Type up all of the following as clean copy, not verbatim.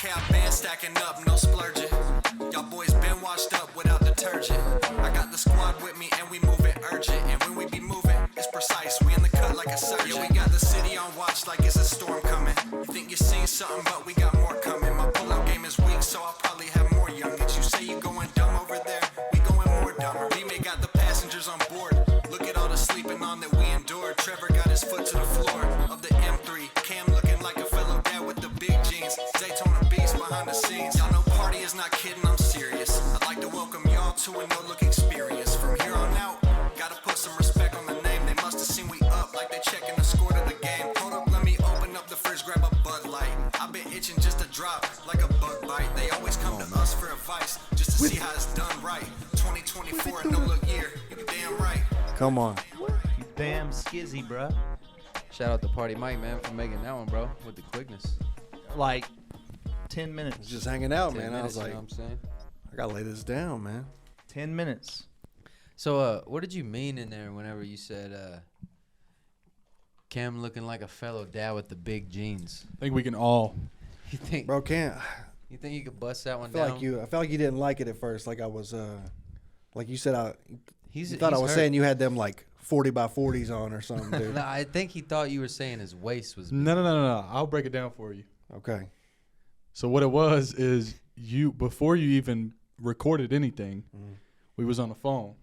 Okay, I've been stacking up, no splurging. Y'all boys been washed up without detergent. I got the squad with me and we moving urgent. And when we be moving, it's precise. We in the cut like a surgeon. Yeah, we got the city on watch like it's a storm coming. You think you seen something, but we got more coming. My pull-out game is weak, so I'll probably have more youngins. You say you going dumb over there, we going more dumber. We may got the passengers on board. Look at all the sleeping on that we endured. Trevor got his foot to the floor of the M3. Cam looking like a fellow dad with the big jeans. Daytona beast behind the scenes. Y'all know party is not kidding, I'm serious. I'd like to welcome y'all to a no-look experience. From here on out, gotta put some respect on the name. They must have seen we up like they checking the score to the game. Hold up, let me open up the fridge, grab a Bud Light. I've been itching just to drop like a bug bite. They always come to us for advice just to see how it's done right. 2024, a no-look year. You damn right. Come on. You damn skizzy, bro. Shout out to Party Mike, man, for making that one, bro, with the quickness. Like 10 minutes. Just hanging out, 10 man. minutes, I was like, you know what I'm saying? I gotta lay this down, man. 10 minutes. So, what did you mean in there whenever you said Cam looking like a fellow dad with the big jeans? I think we can all. You think, Bro, can't. you think you could bust that one I feel down? like you. I felt like you didn't like it at first. Like I was. Like you said, He's, you thought I was hurt. saying you had them like 40 by 40s on or something, dude. No, I think he thought you were saying his waist was big. No. I'll break it down for you. Okay. So what it was is you before you even recorded anything, we was on the phone,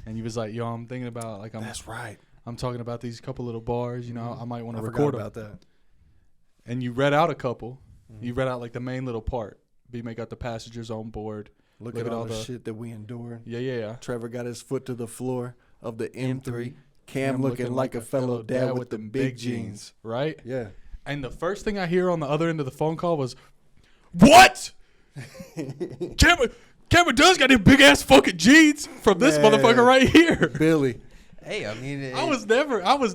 and you was like, "Yo, I'm thinking about like That's right. I'm talking about these couple little bars. You know, I might want I to forgot record about them." that. And you read out a couple. You read out like the main little part. B-May got the passengers on board. Look at all the shit that we endured. Yeah. Trevor got his foot to the floor of the M3. M3. Cam looking like a fellow dad with the big jeans. Right? Yeah. And the first thing I hear on the other end of the phone call was, "What? Cameron does got them big ass fucking jeans from this Man. motherfucker right here." Billy. Hey, I mean, I was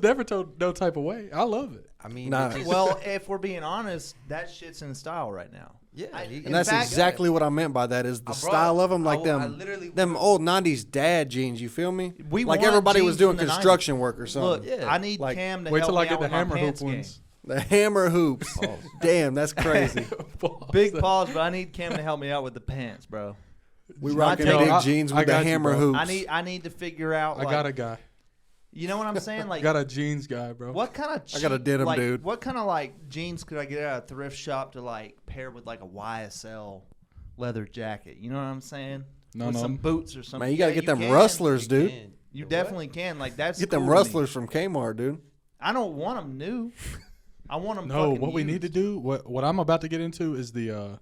never told no type of way. I love it. I mean, Nah. it just- Well, if we're being honest, that shit's in style right now. yeah, And that's exactly what I meant by that is the style of them, like them old 90s dad jeans, you feel me? We like want everybody was jeans doing from the construction work or something. Look, Yeah. I need Like, Cam to Wait help till I me get out the with my hammer hoop pants game. ones. The hammer hoops. Damn, that's crazy. Big pause, but I need Cam to help me out with the pants, bro. We rocking Yo, big I- jeans I with the got you, hammer bro. hoops. I need to figure out. I got a guy. You know what I'm saying? I Like, got a jeans guy, bro. what kind of? I got a denim like, dude. What kind of like jeans could I get out of a thrift shop to like pair with like a YSL leather jacket? You know what I'm saying? No, with no. some boots or something. Man, you gotta Yeah, get them can. rustlers, dude. You definitely can. Like that's Get cool them to me. rustlers from Kmart, dude. I don't want them new. I want them. No, fucking what we used. need to do, what I'm about to get into is the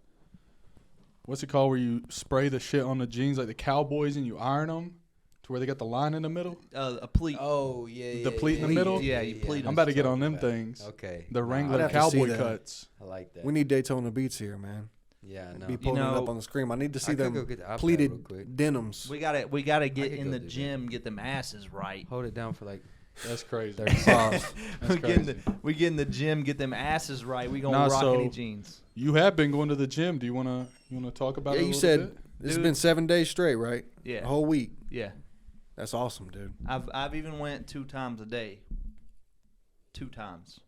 what's it called where you spray the shit on the jeans like the Cowboys and you iron them to where they got the line in the middle. A pleat. Oh yeah, The pleat in the middle? Yeah, you pleat I'm about to get on them things. Okay, The I'd Wrangler have to see cowboy that. cuts. I like that. We need Daytona Beats here, man. Yeah, I know. Be pulling it know, up on the screen. I need to see I could go them get the iPad real pleated quick. denims. We gotta get could in go the do that. gym, get them asses right. Hold it down for like That's crazy. 30 seconds. We get in the gym, get them asses right. We gonna Nah, rock so- any jeans. You have been going to the gym. Do you wanna talk about Yeah, it a you little said bit? this has Dude. been 7 days straight, right? Yeah, A whole week. yeah. That's awesome, dude. I've even went 2 times a day. 2 times.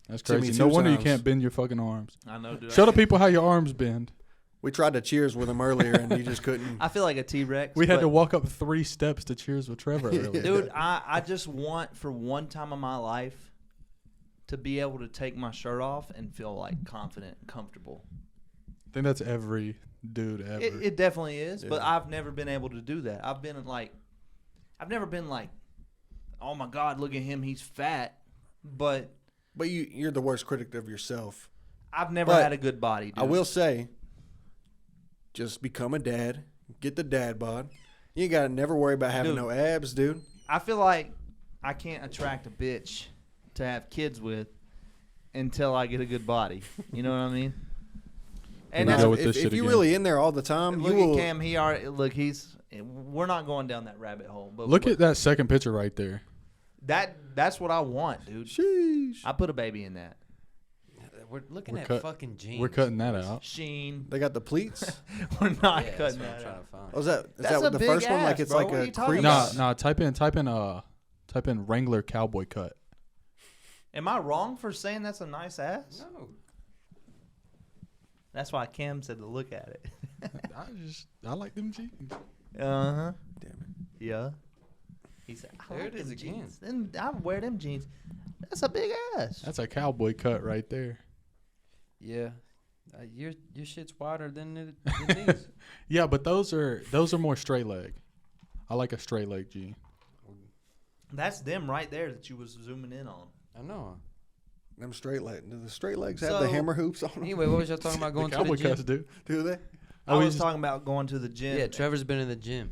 That's Timmy crazy. No two wonder you times. can't bend your fucking arms. I know, dude. Show the people how your arms bend. We tried to cheers with him earlier, and you just couldn't. I feel like a T-Rex. We had but- to walk up 3 steps to cheers with Trevor earlier. Dude, I just want for one time in my life to be able to take my shirt off and feel like confident and comfortable. I think that's every dude ever. It definitely is, but Yeah. I've never been able to do that. I've never been like, oh my God, look at him, he's fat. But But you're the worst critic of yourself. I've never But had a good body, dude. I will say, just become a dad. Get the dad bod. You ain't got to never worry about having Dude. no abs, dude. I feel like I can't attract a bitch to have kids with until I get a good body. You know what I mean? And Here we that's go with this if shit you're again. really in there all the time, look you will. at Cam. We're not going down that rabbit hole. But Look at that second picture right there. that's what I want, dude. Sheesh. I put a baby in that. We're looking We're at cut- fucking jeans. We're cutting that out. Sheen. They got the pleats. We're not Yeah, that's cutting what I'm that trying out. to find. Oh, is that That's what a the big first one? ass, Like it's bro. like What are a you talking crease. about? No, type in Wrangler cowboy cut. Am I wrong for saying that's a nice ass? No. That's why Cam said to look at it. I like them jeans. Uh-huh. Damn it. Yeah. He said, I There like it is them again. jeans. Then I wear them jeans. That's a big ass. That's a cowboy cut right there. Yeah. Your shit's wider than these. Yeah, but those are more straight leg. I like a straight leg jean. That's them right there that you was zooming in on. I know. Them straight legs. Do the straight legs have the hammer hoops on them? Anyway, what was y'all talking about going The to the cowboy gym? cuts do. Do they? I was talking about going to the gym. Yeah, Trevor's been in the gym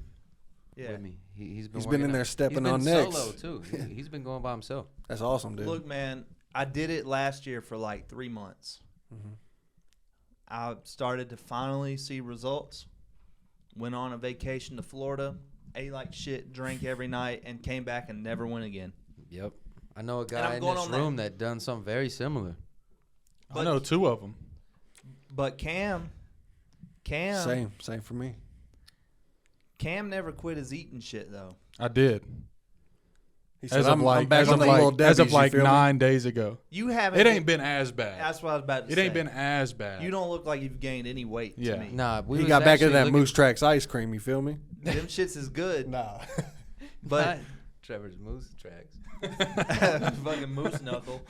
Yeah. with me. He's been He's working been in out. there stepping He's on been necks. solo too. He's been going by himself. That's awesome, dude. Look, man, I did it last year for like 3 months. Mhm. I started to finally see results. Went on a vacation to Florida, ate like shit, drank every night, and came back and never went again. Yep. I know a I'm guy in going this on room that done something very similar. I know 2 of them. But Cam Same for me. Cam never quit his eating shit though. I did. He said, As of I'm like back on the little Debbie's, you feel me? 9 days ago. You haven't. It ain't been as bad. That's what I was about to It say. ain't been as bad. You don't look like you've gained any weight Yeah. to me. Nah, we He was got back into actually that looking- Moose Tracks ice cream, you feel me? Them shits is good. Nah. But Trevor's moose tracks. fucking moose knuckle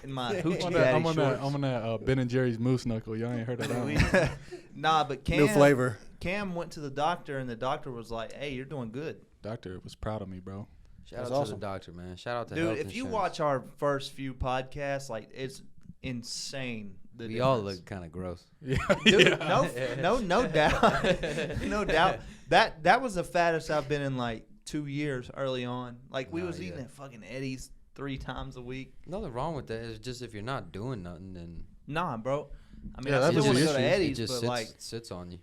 in my I'm hoochie on daddy that, shorts. Ben and Jerry's moose knuckle. Y'all ain't heard of that one. Nah, but Cam, New flavor. Cam went to the doctor, and the doctor was like, "Hey, you're doing good, Doctor was proud of me, bro. Shout That's out to awesome. the doctor, man. Shout out to dude." health If you insurance. watch our first few podcasts, like it's insane. we all look kind of gross. Yeah. Dude, yeah. no doubt, no doubt. That was the fattest I've been in like 2 years early on. Like we Nah, was eating yeah. at fucking Eddie's 3 times a week. Nothing wrong with that. It's just if you're not doing nothing, then Nah, bro. I mean, Yeah, I that still was want to the go to issue. It Eddie's, it just but sits, like sits on you.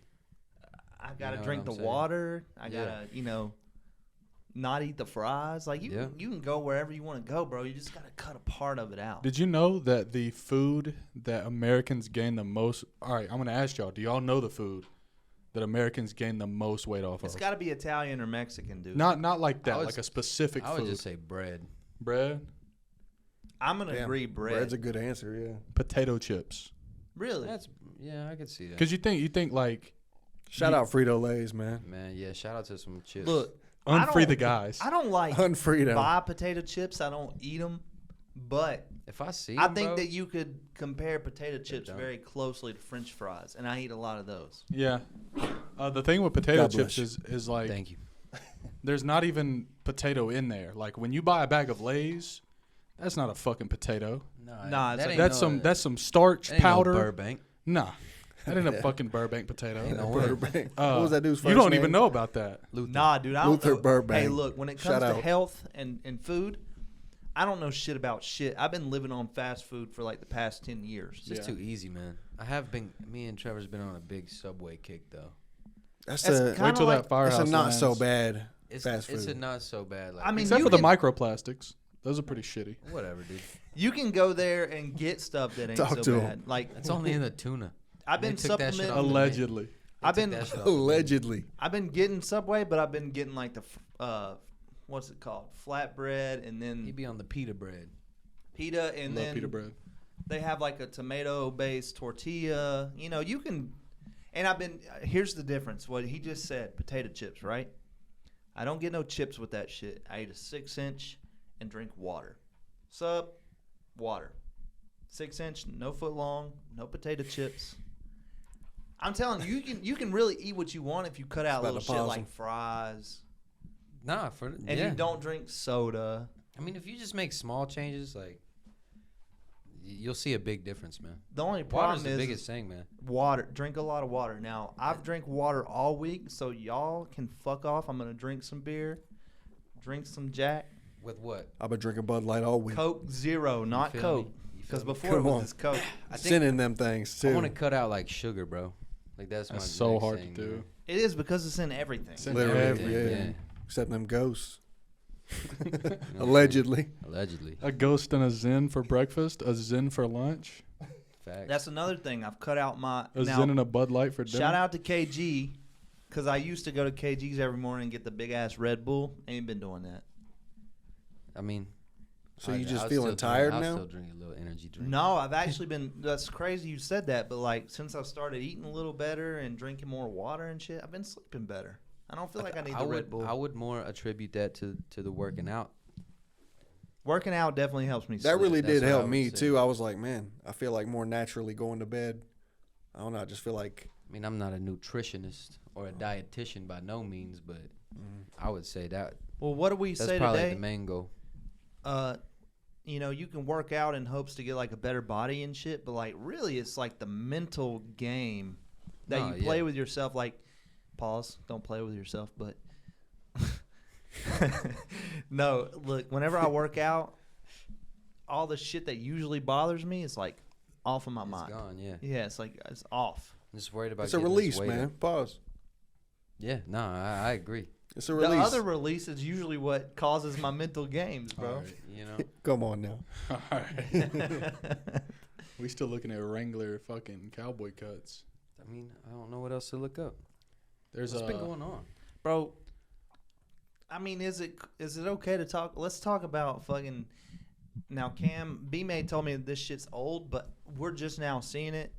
I gotta know drink what the I'm saying? water. I Yeah. gotta, not eat the fries. Like you can go wherever you want to go, bro. You just gotta cut a part of it out. Did you know that the food that Americans gain the most? All right, I'm gonna ask y'all. Do y'all know the food that Americans gain the most weight off It's of? got to be Italian or Mexican, dude. Not like that. I would Like a specific I would food. just say bread. Bread, I'm gonna Damn, agree. Bread. Bread's a good answer, yeah. potato chips. Really? Yeah, I could see that. Because you think like Shout out Frito Lay's, man. Man, yeah, shout out to some chips. Look, I unfree don't- the guys. I don't like Unfreedom. buy potato chips. I don't eat them, but if I see I 'em, think bro, that you could compare potato chips don't. very closely to French fries, and I eat a lot of those. Yeah. The thing with potato God chips bless is like thank you. there's not even potato in there. Like when you buy a bag of Lay's, that's not a fucking potato. Nah, it's that like- ain't That's some starch that ain't no powder. Burbank. Nah. That ain't a fucking Burbank potato. Ain't no Burger way. Bang. What was that dude's first You don't name? even know about that. Luther. Nah, dude. I don't Luther know. Burbank. Hey, look, when it Shout comes to out. health and food, I don't know shit about shit. I've been living on fast food for like the past 10 years. It's just Yeah. too easy, man. I have been. Me and Trevor's been on a big Subway kick though. That's That's a kinda Wait till like- that firehouse. that's a not lands. so bad It's fast food. it's a not so bad. Like, I mean, Except you for the can- microplastics. Those are pretty shitty. whatever, dude. You can go there and get stuff that ain't Talk so to 'em. bad. Like It's only in the tuna. I've They been took that shit supplementing. off the Allegedly. I've They been took that shit off the menu. Allegedly. I've been getting Subway, but I've been getting like the what's it called, flatbread, and He then be on the pita bread. pita, and Love then pita bread. they have like a tomato-based tortilla. You know, you can. And I've been. Here's the difference. What he just said: potato chips, right? I don't get no chips with that shit. I eat a 6-inch and drink water. Sub, water. 6-inch, no foot long, no potato chips. I'm telling you, you can really eat what you want if you cut out About little to shit pause like him. fries, Nah, for and yeah. you don't drink soda. I mean, if you just make small changes, like you'll see a big difference, man. The only Water's problem the is biggest thing, man. water. Drink a lot of water. Now, I've drank water all week, so y'all can fuck off. I'm gonna drink some beer, drink some Jack, With what? I've been drinking Bud Light all week. Coke Zero, not feel Coke, me? You because feel me? before Come it was on. just Coke. I think Sending them things I too. want to cut out like sugar, bro. Like that's my That's so next hard to thing, do. man. It is because it's in everything. It's in Literally, everything. yeah. Except them ghosts. You know what I'm saying? Allegedly. Allegedly. A ghost and a zen for breakfast, a zen for lunch, Facts. That's another thing. I've cut out my. a Now, zen and a Bud Light for dinner. shout out to KG, because I used to go to KG's every morning and get the big ass Red Bull. Ain't been doing that. I mean, So you just feeling tired I'll now? still drink a little energy drink. No, I've actually been. That's crazy you said that, but like since I've started eating a little better and drinking more water and shit, I've been sleeping better. I don't feel like I need the Red Bull. I would more attribute that to the working out. Working out definitely helps me sleep. That really did what I help would me say. too. I was like, man, I feel like more naturally going to bed. I don't know. I just feel like I mean, I'm not a nutritionist or a dietitian by no means, but I would say that Well, what do we that's say probably today? the main goal. You know, you can work out in hopes to get like a better body and shit, but like really it's like the mental game that No, you play yeah. with yourself. Like, pause, don't play with yourself, but no, look, whenever I work out, all the shit that usually bothers me is like off of my It's mind. gone, yeah. Yeah, it's like it's off. I'm just worried about it's a getting this release, weight man. up. Pause. Yeah, no, I agree. It's a The release. other release is usually what causes my mental games, bro. All right. You know, Come on now. All right. We still looking at Wrangler fucking cowboy cuts. I mean, I don't know what else to look up. There's What's been going on? Bro, I mean, is it okay to talk? Let's talk about fucking. Now, Cam, B-May told me this shit's old, but we're just now seeing it.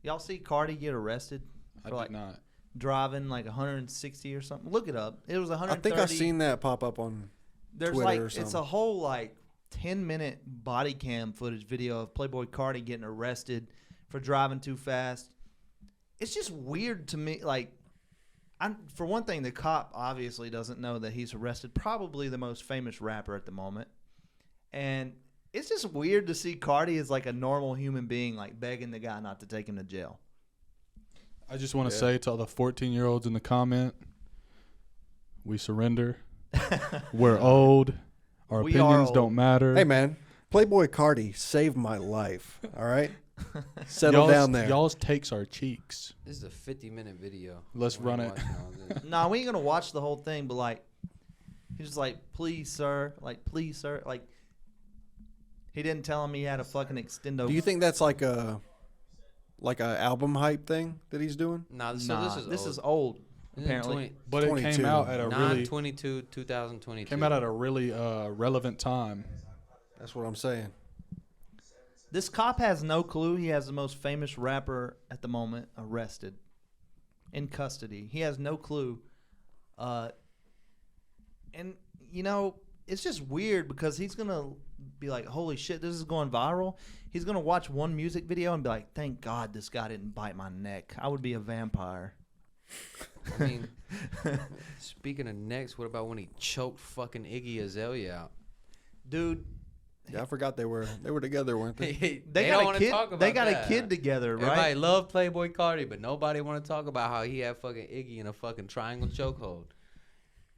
Y'all see Cardi get arrested I for did like not. driving like 160 or something? Look it up. It was 130. I think I've seen that pop up on There's Twitter like or it's something. a whole like 10-minute body cam footage video of Playboy Cardi getting arrested for driving too fast. It's just weird to me. Like, for one thing, the cop obviously doesn't know that he's arrested. Probably the most famous rapper at the moment, and it's just weird to see Cardi as like a normal human being, like begging the guy not to take him to jail. I just want to Yeah. say to all the 14-year-olds in the comment, we surrender. We're old. Our We are opinions old. don't matter. Hey man, Playboy Cardi saved my life. All right, settle Y'all's- down there. Y'all's takes are cheeks. This is a 50-minute video. Let's We ain't run it. watching all this. Nah, we ain't gonna watch the whole thing, but like, he's just like, please, sir, like, he didn't tell him he had a fucking extendo. Do you think that's like a album hype thing that he's doing? Nah, so Nah, this is old. old. Isn't it Apparently, But it 22. came out at a really 9/22/2022. came out at a really relevant time. That's what I'm saying. this cop has no clue. He has the most famous rapper at the moment arrested, in custody. He has no clue, and you know it's just weird because he's gonna be like, "Holy shit, this is going viral." He's gonna watch one music video and be like, "Thank God this guy didn't bite my neck. I would be a vampire." I mean, speaking of necks, what about when he choked fucking Iggy Azalea out? Dude, Yeah, I forgot they were together, weren't they? they don't got wanna a kid. talk about They got that. a kid together, Everybody right? love Playboy Cardi, but nobody want to talk about how he had fucking Iggy in a fucking triangle chokehold.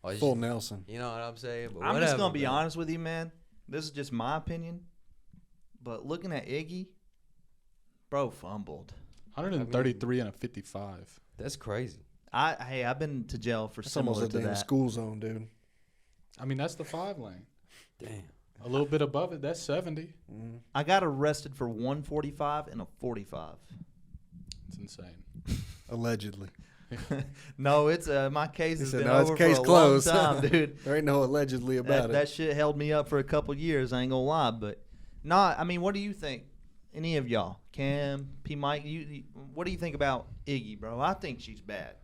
Or Full just- Nelson. You know what I'm saying? But I'm just whatever, gonna be man. honest with you, man. This is just my opinion, but looking at Iggy, bro, fumbled. 133 and a 55. That's crazy. I've been to jail for It's almost similar a to damn that. school zone, dude. I mean, that's the 5 lane. Damn. A little bit above it, that's 70. I got arrested for 145 and a 45. It's insane. Allegedly. No, it's my case He has said, been "No, it's over case for a closed." long time, dude. There ain't no allegedly about That it. shit held me up for a couple years. I ain't gonna lie, but nah. I mean, what do you think? Any of y'all, Cam, P. Mike, what do you think about Iggy, bro? I think she's bad.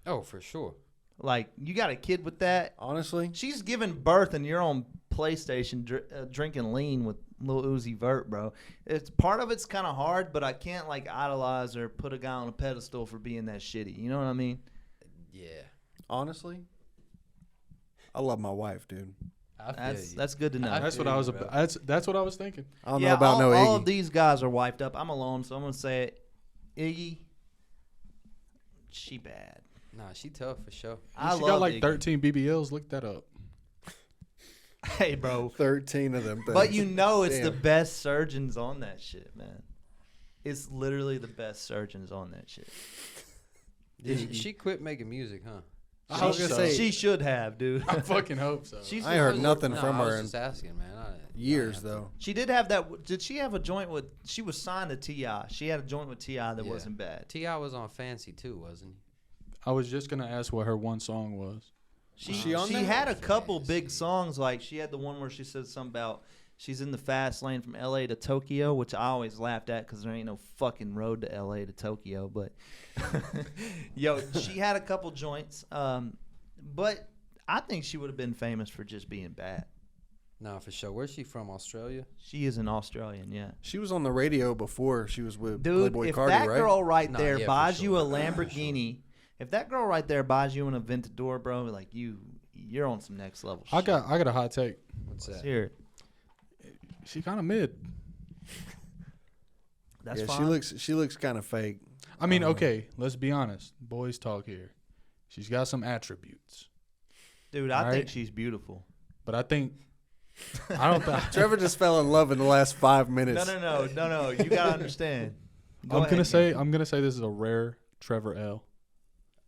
Oh, for sure. Like, you got a kid with that. Honestly, She's giving birth, and you're on PlayStation drinking lean with Lil Uzi Vert, bro. It's part of it's kind of hard, but I can't like idolize or put a guy on a pedestal for being that shitty. You know what I mean? Yeah. honestly, I love my wife, dude. I feel you. That's good to know. That's what feel I you, was bro. about. That's what I was thinking. I don't know about no all Iggy. of these guys are wiped up. I'm alone, so I'm gonna say it. Iggy, she bad. Nah, she tough for sure. I She love got like Iggy. 13 BBLs. Look that up. Hey, bro. 13 of them things. But you know it's the Damn. best surgeons on that shit, man. It's literally the best surgeons on that shit. She quit making music, huh? I was gonna say, She should have, dude. I fucking hope so. She's I ain't heard nothing No, from I was her in just asking, man. years, though. She did have that. Did she have a joint with? She was signed to T.I. She had a joint with T.I. that Yeah. wasn't bad. T.I. was on Fancy too, wasn't he? I was just gonna ask what her one song was. She she on there? had a couple Fancy. big songs. Like she had the one where she said something about She's in the fast lane from L.A. to Tokyo, which I always laughed at because there ain't no fucking road to L.A. to Tokyo. But, yo, she had a couple joints. But I think she would have been famous for just being bad. No, for sure. Where's she from? Australia? She is an Australian, yeah. She was on the radio before she was with Dude, Playboy if Cardi, that right? girl right No, there yeah, for buys you a sure. Lamborghini, if that girl right there buys you an Aventador, bro, like you're on some next level shit. I got a hot take. What's Let's that? hear it. She kind of mid. That's Yeah, fine. she looks kind of fake. I mean, okay, let's be honest. Boys talk here. She's got some attributes, Dude, I All think right. she's beautiful. but I don't think. Trevor just fell in love in the last 5 minutes. No. You gotta understand. Go I'm ahead, gonna say this is a rare Trevor L.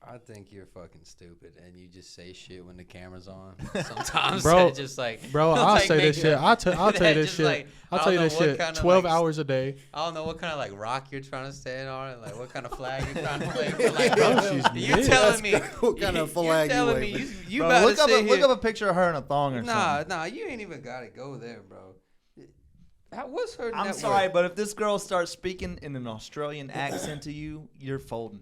I think you're fucking stupid, and you just say shit when the camera's on. Sometimes, Bro, it's just like, Bro, I'll like say this making shit. a- I'll tell you this just shit. like, I'll I tell you don't this know what shit. kind of, 12 like, hours a day. I don't know what kind of like rock you're trying to stand on, and like what kind of flag you're trying to play. But like, Bro, bro, she's you mid. telling me What kind of you're flag you telling me waving? you Bro, about look to up sit look here. up a picture of her in a thong or something. Nah, you ain't even gotta go there, bro. What's her? I'm net sorry, worth? but if this girl starts speaking in an Australian accent to you, you're folding.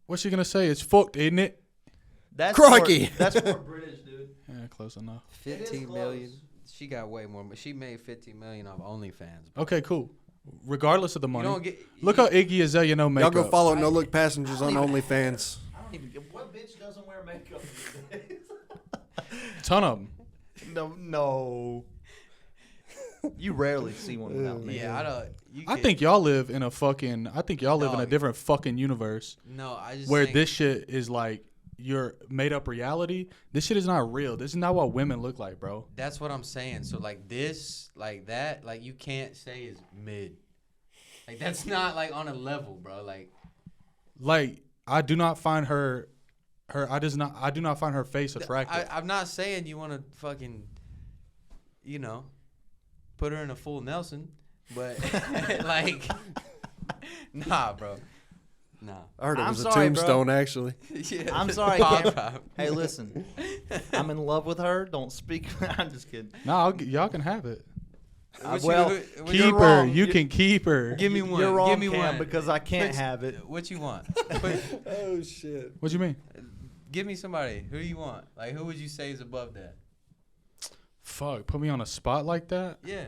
What's she gonna say? It's fucked, isn't it? That's Crikey. More, that's more British, dude. Yeah, close enough. 15 close. million. She got way more. She made 15 million off OnlyFans. Bro. Okay, cool. Regardless of the You money, don't get. look how Iggy Azalea no Y'all makeup. go follow No Look Passengers on OnlyFans. I don't even get what bitch doesn't wear makeup these days. Ton of them. No. You rarely see one without makeup. Yeah, I don't. I think y'all live in a fucking. I think y'all live in a Dog. different fucking universe No, I just where think, this shit is like your made up reality. This shit is not real. This is not what women look like, bro. That's what I'm saying. So like this, like that, like you can't say is mid. Like that's not like on a level, bro. Like I do not find her. I do not find her face attractive. I'm not saying you want to fucking, put her in a full Nelson, but like, nah, bro. Nah. I heard it I'm was a sorry, bro. tombstone, actually. Yeah, I'm sorry, pop Cam. pop. Hey, listen. I'm in love with her. Don't speak. I'm just kidding. Nah, y'all can have it. What well, you, what Keep you're her. wrong. You can keep her. Give me one. You're wrong, Give me Cam, one. because I can't Which- have it. What you want? Oh, shit. What you mean? Give me somebody. Who do you want? Like, who would you say is above that? Fuck, put me on a spot like that? Yeah.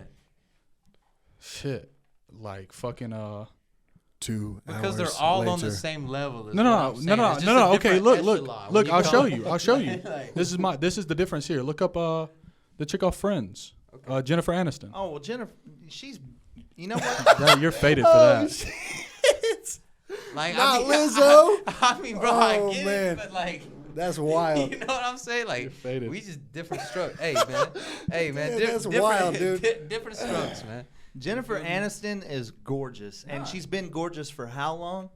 Shit. Like fucking 2 Because hours they're all later. on the same level. is No, what no, I'm no, saying. no, no, It's no, just a no. Okay, different look, echelon. look. When you I'll call show it- you. I'll show you. Like- This is the difference here. Look up the chick off Friends, Jennifer Aniston. Oh, well, Jennifer, she's, you know what? Yeah, you're faded for that. Like, Not I mean, Lizzo. I mean, bro, I Oh, get man. it, but like, That's wild. you know what I'm saying? You're Like, faded. we just different strokes. Hey, man. Hey, man. Yeah, that's wild, dude. Different strokes, man. Jennifer Aniston is gorgeous, and she's been gorgeous for how long?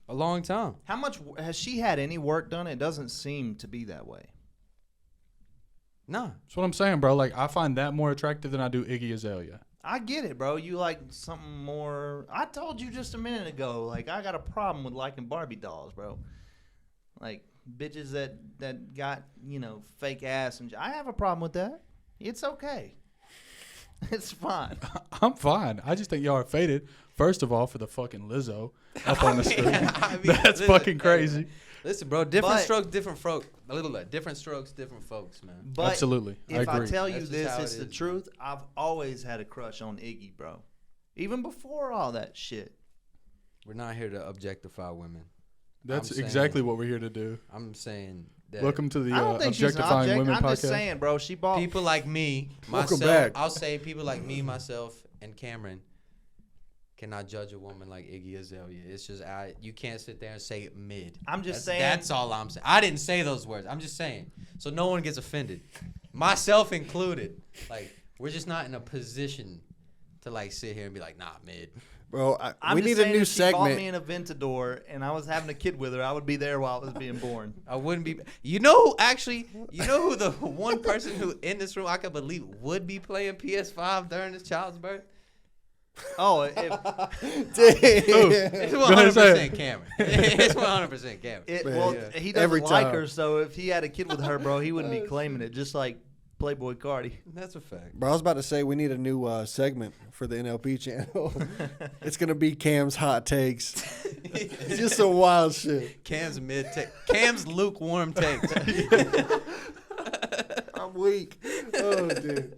A long time. How much has she had any work done? It doesn't seem to be that way. Nah. That's what I'm saying, bro. Like I find that more attractive than I do Iggy Azalea. I get it, bro. You like something more. I told you just a minute ago, like, I got a problem with liking Barbie dolls, bro. Like, bitches that got, fake ass. And I have a problem with that. It's okay. It's fine. I'm fine. I just think y'all are faded. First of all, for the fucking Lizzo up on the screen. That's listen, fucking hey, crazy. Listen, bro. Different But- strokes, different folk. A little bit. Different strokes, different folks, man. But Absolutely. I if I agree. tell you That's just this, how it's it the is, truth. I've always had a crush on Iggy, bro. Even before all that shit. We're not here to objectify women. That's I'm saying- exactly what we're here to do. I'm saying that Welcome to the I don't think she's an Objectifying object. Women I'm podcast. just saying, bro. She bought. people like me, Welcome myself. back. I'll say people like me, myself, and Cameron cannot judge a woman like Iggy Azalea. It's just you can't sit there and say mid. I'm just That's, saying. That's all I'm saying. I didn't say those words. I'm just saying. So no one gets offended, myself included. Like we're just not in a position to like sit here and be like, nah, mid. Bro, I'm we just need a saying new if she bought me segment. an Aventador and I was having a kid with her, I would be there while it was being born. I wouldn't be. You know who the one person who in this room I could believe would be playing PS5 during his child's birth? Oh, if It's Go ahead, say 100% Cameron. It's 100% Cameron. it, Man, well, yeah. he doesn't Every like time. her, so if he had a kid with her, bro, he wouldn't be claiming it. Just like Playboy Cardi. That's a fact. Bro, I was about to say we need a new segment for the NLP channel. It's gonna be Cam's hot takes. It's just some wild shit. Cam's Cam's lukewarm takes. I'm weak. Oh, dude.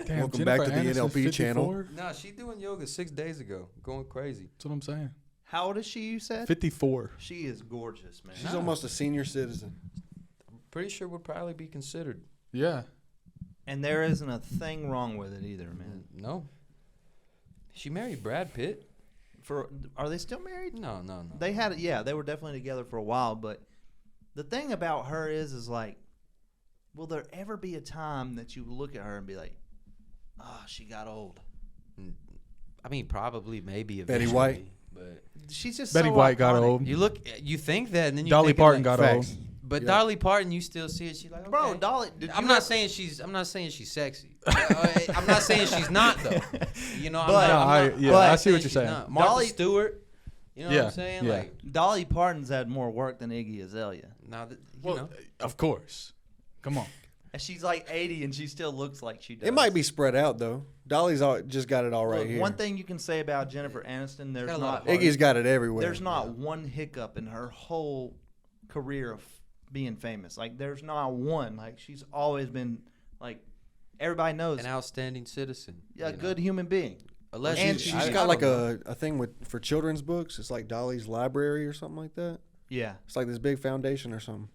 Damn, Welcome Jennifer back to the Aniston's NLP channel. 54? Nah, she doing yoga 6 days ago, going crazy. That's what I'm saying. How old is she, you said? 54. She is gorgeous, man. She's almost a senior citizen. Pretty sure would probably be considered. Yeah. And there isn't a thing wrong with it either, man. No. She married Brad Pitt. Are they still married? No. They had it. Yeah, they were definitely together for a while. But the thing about her is like, will there ever be a time that you look at her and be like, oh, she got old? I mean, probably, maybe Betty eventually. White. But She's just Betty so White got iconic. old. you think that, and then you Dolly think Parton like, got old. Facts. But Yeah. Dolly Parton, you still see it. She like, okay. Bro, Dolly. I'm not saying she's sexy. I'm not saying she's not though. You know, But- I see what you're she's saying. not. Martha Dolly- Stewart. You know what I'm saying? Yeah. Like, Dolly Parton's had more work than Iggy Azalea. now that you Well, know, of course. Come on. And she's like 80 and she still looks like she does. It might be spread out though. Dolly's just got it all right Look, here. one thing you can say about Jennifer Aniston, there's got a lot not of heart. Iggy's got it everywhere. there's not one hiccup in her whole career of being famous. Like there's not one. Like she's always been like everybody knows an outstanding citizen. a you know? good human being. Unless And She's I got like don't know. a thing for children's books. It's like Dolly's library or something like that. Yeah. It's like this big foundation or something.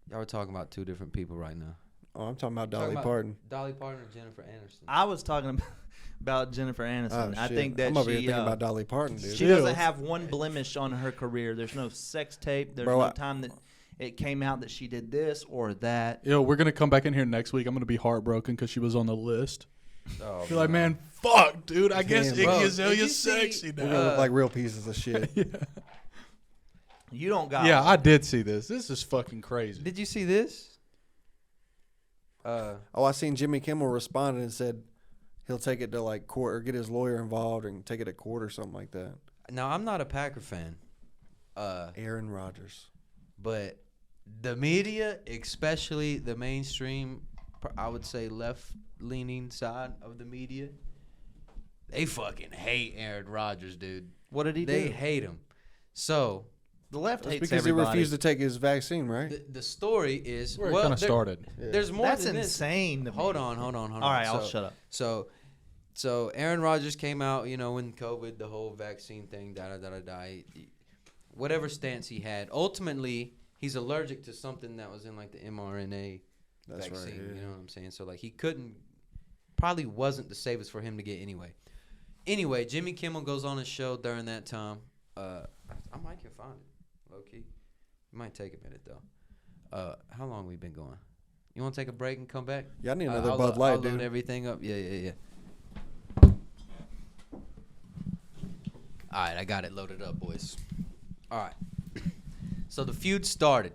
Y'all were talking about two different people right now. Oh, I'm talking about Talking Dolly about Parton. Dolly Parton or Jennifer Aniston? I was talking about Jennifer Aniston. Oh, I shit. think that I'm over here she thinking about Dolly Parton, dude. she Chill. doesn't have one blemish on her career. There's no sex tape. There's Bro, no time that it came out that she did this or that. Yo, we're going to come back in here next week. I'm going to be heartbroken because she was on the list. Oh, Be like, man, fuck, dude. I guess Damn, bro. Iggy Did you Azalea's see- sexy We're now. gonna look like real pieces of shit. You don't got Yeah, I did see this. This is fucking crazy. Did you see this? Oh, I seen Jimmy Kimmel responded and said he'll take it to like court or get his lawyer involved and take it to court or something like that. Now I'm not a Packer fan, Aaron Rodgers. but the media, especially the mainstream, I would say left-leaning side of the media, they fucking hate Aaron Rodgers, dude. What did he They do? hate him. So The left That's hates because everybody. he refused to take his vaccine, right? the story is Where it well, kind of there- started. There's more That's than insane. this. To Hold me. on. All right, I'll shut up. So Aaron Rodgers came out, you know, when COVID, the whole vaccine thing, whatever stance he had. Ultimately, he's allergic to something that was in like the mRNA That's vaccine. right. Yeah. You know what I'm saying? So like he probably wasn't the safest for him to get anyway. Anyway, Jimmy Kimmel goes on his show during that time. I might can find it, low key. It might take a minute though. How long we been going? You want to take a break and come back? Yeah, I need another I'll Bud Light, I'll load dude. everything up. Yeah. All right, I got it loaded up, boys. All right. So the feud started,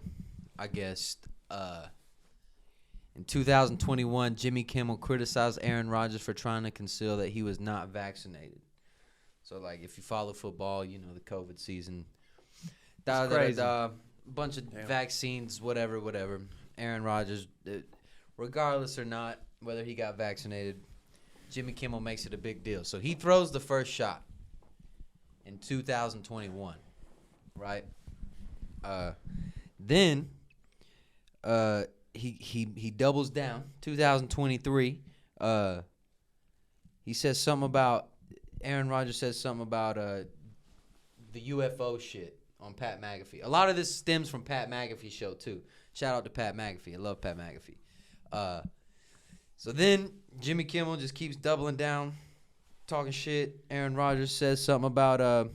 I guess, in 2021. Jimmy Kimmel criticized Aaron Rodgers for trying to conceal that he was not vaccinated. So, like, if you follow football, you know the COVID season. crazy. Bunch of vaccines, whatever. Aaron Rodgers, regardless or not, whether he got vaccinated, Jimmy Kimmel makes it a big deal. So he throws the first shot in 2021, right? Then he doubles down. 2023, he says something about Aaron Rodgers says something about the UFO shit on Pat McAfee. A lot of this stems from Pat McAfee's show too. Shout out to Pat McAfee. I love Pat McAfee. So then Jimmy Kimmel just keeps doubling down, talking shit. Aaron Rodgers says something about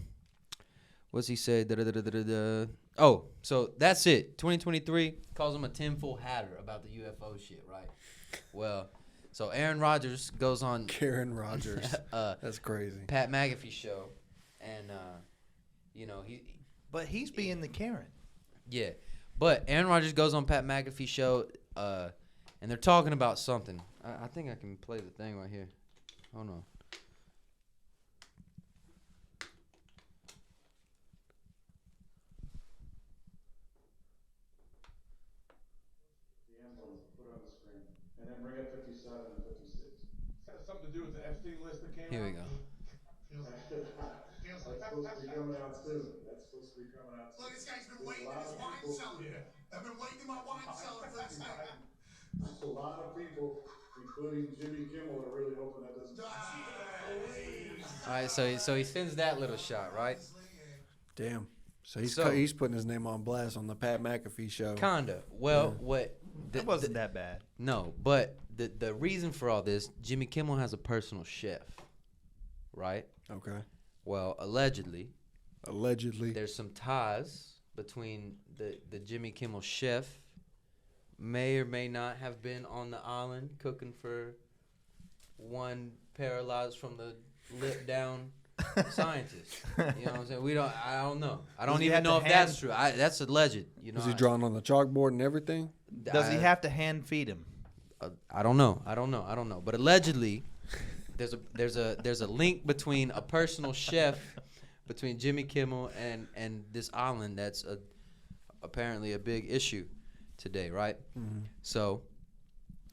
what's he say? Oh, so that's it. 2023 calls him a tinfoil hatter about the UFO shit, right? Well, so Aaron Rodgers goes on Karen Rodgers. That's crazy. Pat McAfee show, and you know But he's being the Karen. yeah, but Aaron Rodgers goes on Pat McAfee show, and they're talking about something. I think I can play the thing right here. Hold on. something to do with the Epstein list that came Here we out? go. That's supposed to be coming out soon. Look, this guy's been waiting in his wine cellar. I've been waiting in my wine cellar for this thing. There's a lot of people, including Jimmy Kimmel, are really hoping that doesn't. All right, so he sends that little shot, right? Damn. So So- he's putting his name on blast on the Pat McAfee show. Kinda. Well, what? It wasn't that bad. No, but the reason for all this, Jimmy Kimmel has a personal chef, right? Okay. Well, allegedly, Allegedly. there's some ties between the Jimmy Kimmel chef may or may not have been on the island cooking for one paralyzed from the lip down scientist. You know what I'm saying? I don't know. I don't he even have know to if that's true. That's alleged. You know, Was he drawing on the chalkboard and everything? Does he have to hand feed him? I don't know. But allegedly, there's a link between a personal chef between Jimmy Kimmel and this island that's apparently a big issue today, right? Mm-hmm. So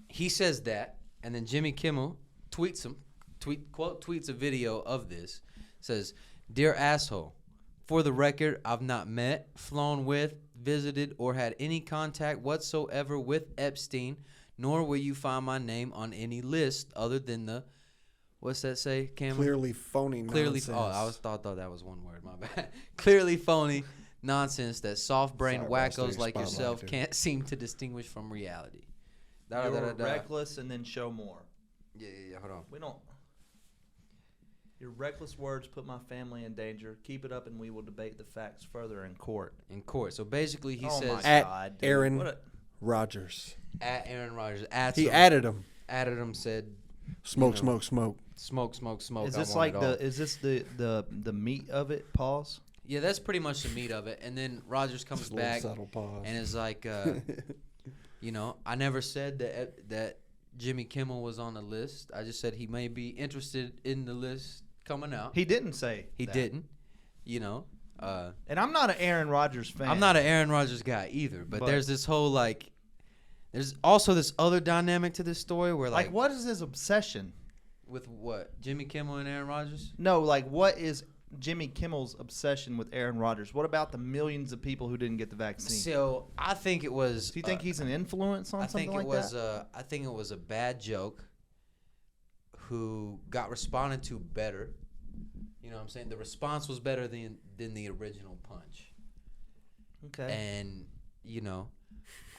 he says that, and then Jimmy Kimmel tweets a video of this. Says, "Dear asshole, for the record, I've not met, flown with, visited, or had any contact whatsoever with Epstein, nor will you find my name on any list other than the," what's that say, Cameron? Clearly phony Clearly, nonsense. thought that was one word. My bad. Clearly phony nonsense that soft-brained Sorry, bro, I wackos stole your like spotlight, yourself dude. can't seem to distinguish from reality. You're reckless and then show more. Yeah. Hold on. We don't. Your reckless words put my family in danger. Keep it up, and we will debate the facts further in court. In court. So basically, he Oh says my At God, dude. Aaron What a- Rogers. at Aaron Rodgers. At He some- added him. added him. Said Smoke, You know. smoke, smoke. smoke. Is I this want like it all. the? Is this the meat of it? Pause. Yeah, that's pretty much the meat of it. And then Rodgers comes Just a little back subtle pause. and is like, I never said that Jimmy Kimmel was on the list. I just said he may be interested in the list coming out. He didn't say. He that. didn't. And I'm not an Aaron Rodgers fan. I'm not an Aaron Rodgers guy either. But But- there's this whole there's also this other dynamic to this story where Like, what is his obsession? with what Jimmy Kimmel and Aaron Rodgers. No, like, what is Jimmy Kimmel's obsession with Aaron Rodgers? What about the millions of people who didn't get the vaccine? So I think it was. Do you think he's an influence on I something think it like was. that? I think it was a bad joke. Who got responded to better? You know what I'm saying? The response was better than the original punch. Okay. And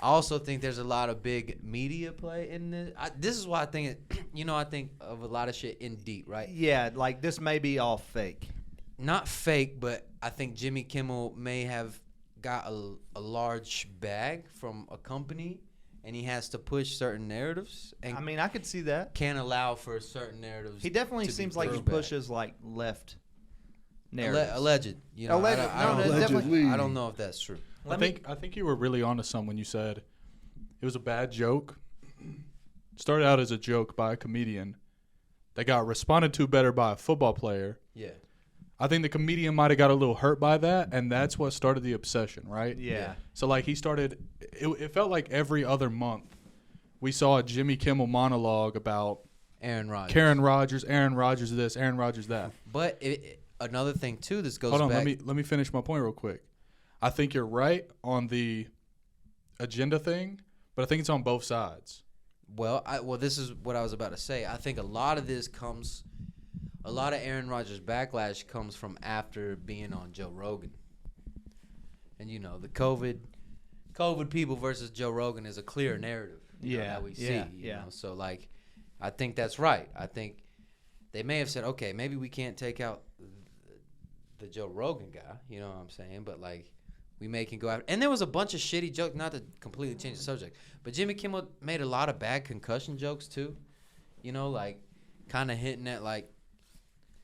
I also think there's a lot of big media play in this. This is why I think I think of a lot of shit in deep, right? Yeah, like this may be all fake. Not fake, but I think Jimmy Kimmel may have got a large bag from a company, and he has to push certain narratives, and I mean, I could see that. can't allow for certain narratives. He definitely to be seems like he pushed back. pushes like left narratives. Alleged. Alleged. I don't, No, that's definitely- I don't know if that's true. I think you were really onto some when you said it was a bad joke. Started out as a joke by a comedian that got responded to better by a football player. Yeah. I think the comedian might have got a little hurt by that, and that's what started the obsession, right? Yeah. So like he started. It felt like every other month we saw a Jimmy Kimmel monologue about Aaron Rodgers. Karen Rodgers, Aaron Rodgers this, Aaron Rodgers that. But another thing too, this goes Hold on, back. let me finish my point real quick. I think you're right on the agenda thing, but I think it's on both sides. Well, this is what I was about to say. I think a lot of Aaron Rodgers backlash comes from after being on Joe Rogan. And the COVID people versus Joe Rogan is a clear narrative. That we see. So I think that's right. I think they may have said, okay, maybe we can't take out the Joe Rogan guy. You know what I'm saying? But we can go after. And there was a bunch of shitty jokes. Not to completely change the subject, but Jimmy Kimmel made a lot of bad concussion jokes too. Kind of hinting at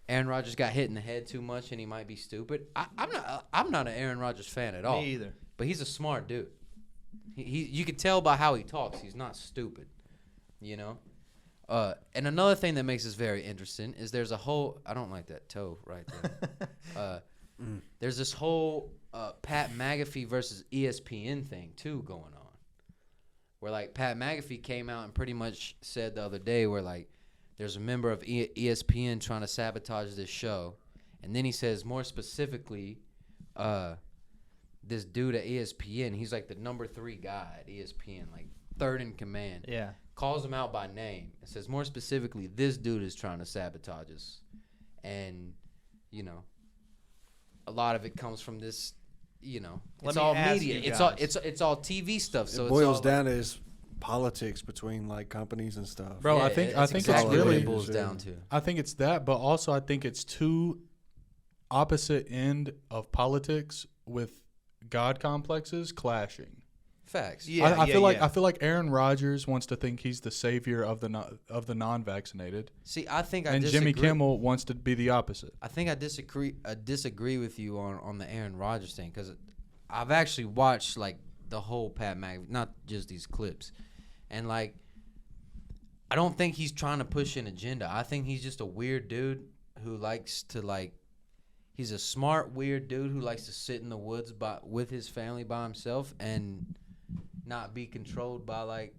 Aaron Rodgers got hit in the head too much and he might be stupid. I'm not an Aaron Rodgers fan at all. Me either. But he's a smart dude. You can tell by how he talks. He's not stupid. And another thing that makes this very interesting is there's a whole. I don't like that toe right there. There's this whole Pat McAfee versus ESPN thing too going on, where Pat McAfee came out and pretty much said the other day where there's a member of ESPN trying to sabotage this show. And then he says, more specifically, this dude at ESPN, he's like the number 3 guy at ESPN, like third in command. Yeah. Calls him out by name. It says, more specifically, this dude is trying to sabotage us. And, you know, a lot of it comes from this, you know, it's all media. It's all TV stuff. So it it's boils all down to his politics between like companies and stuff. Bro, Yeah, I think that's it's exactly what really it boils down to. I think it's that, but also I think it's two opposite end of politics with God complexes clashing. Facts. Yeah, I feel like Aaron Rodgers wants to think he's the savior of the non-vaccinated, See, I think I and disagree. Jimmy Kimmel wants to be the opposite. I think I disagree with you on the Aaron Rodgers thing, because I've actually watched like the whole Pat McAfee, not just these clips, and like I don't think he's trying to push an agenda. I think he's just a weird dude who likes to like. He's a smart, weird dude who likes to sit in the woods with his family by himself and not be controlled by like.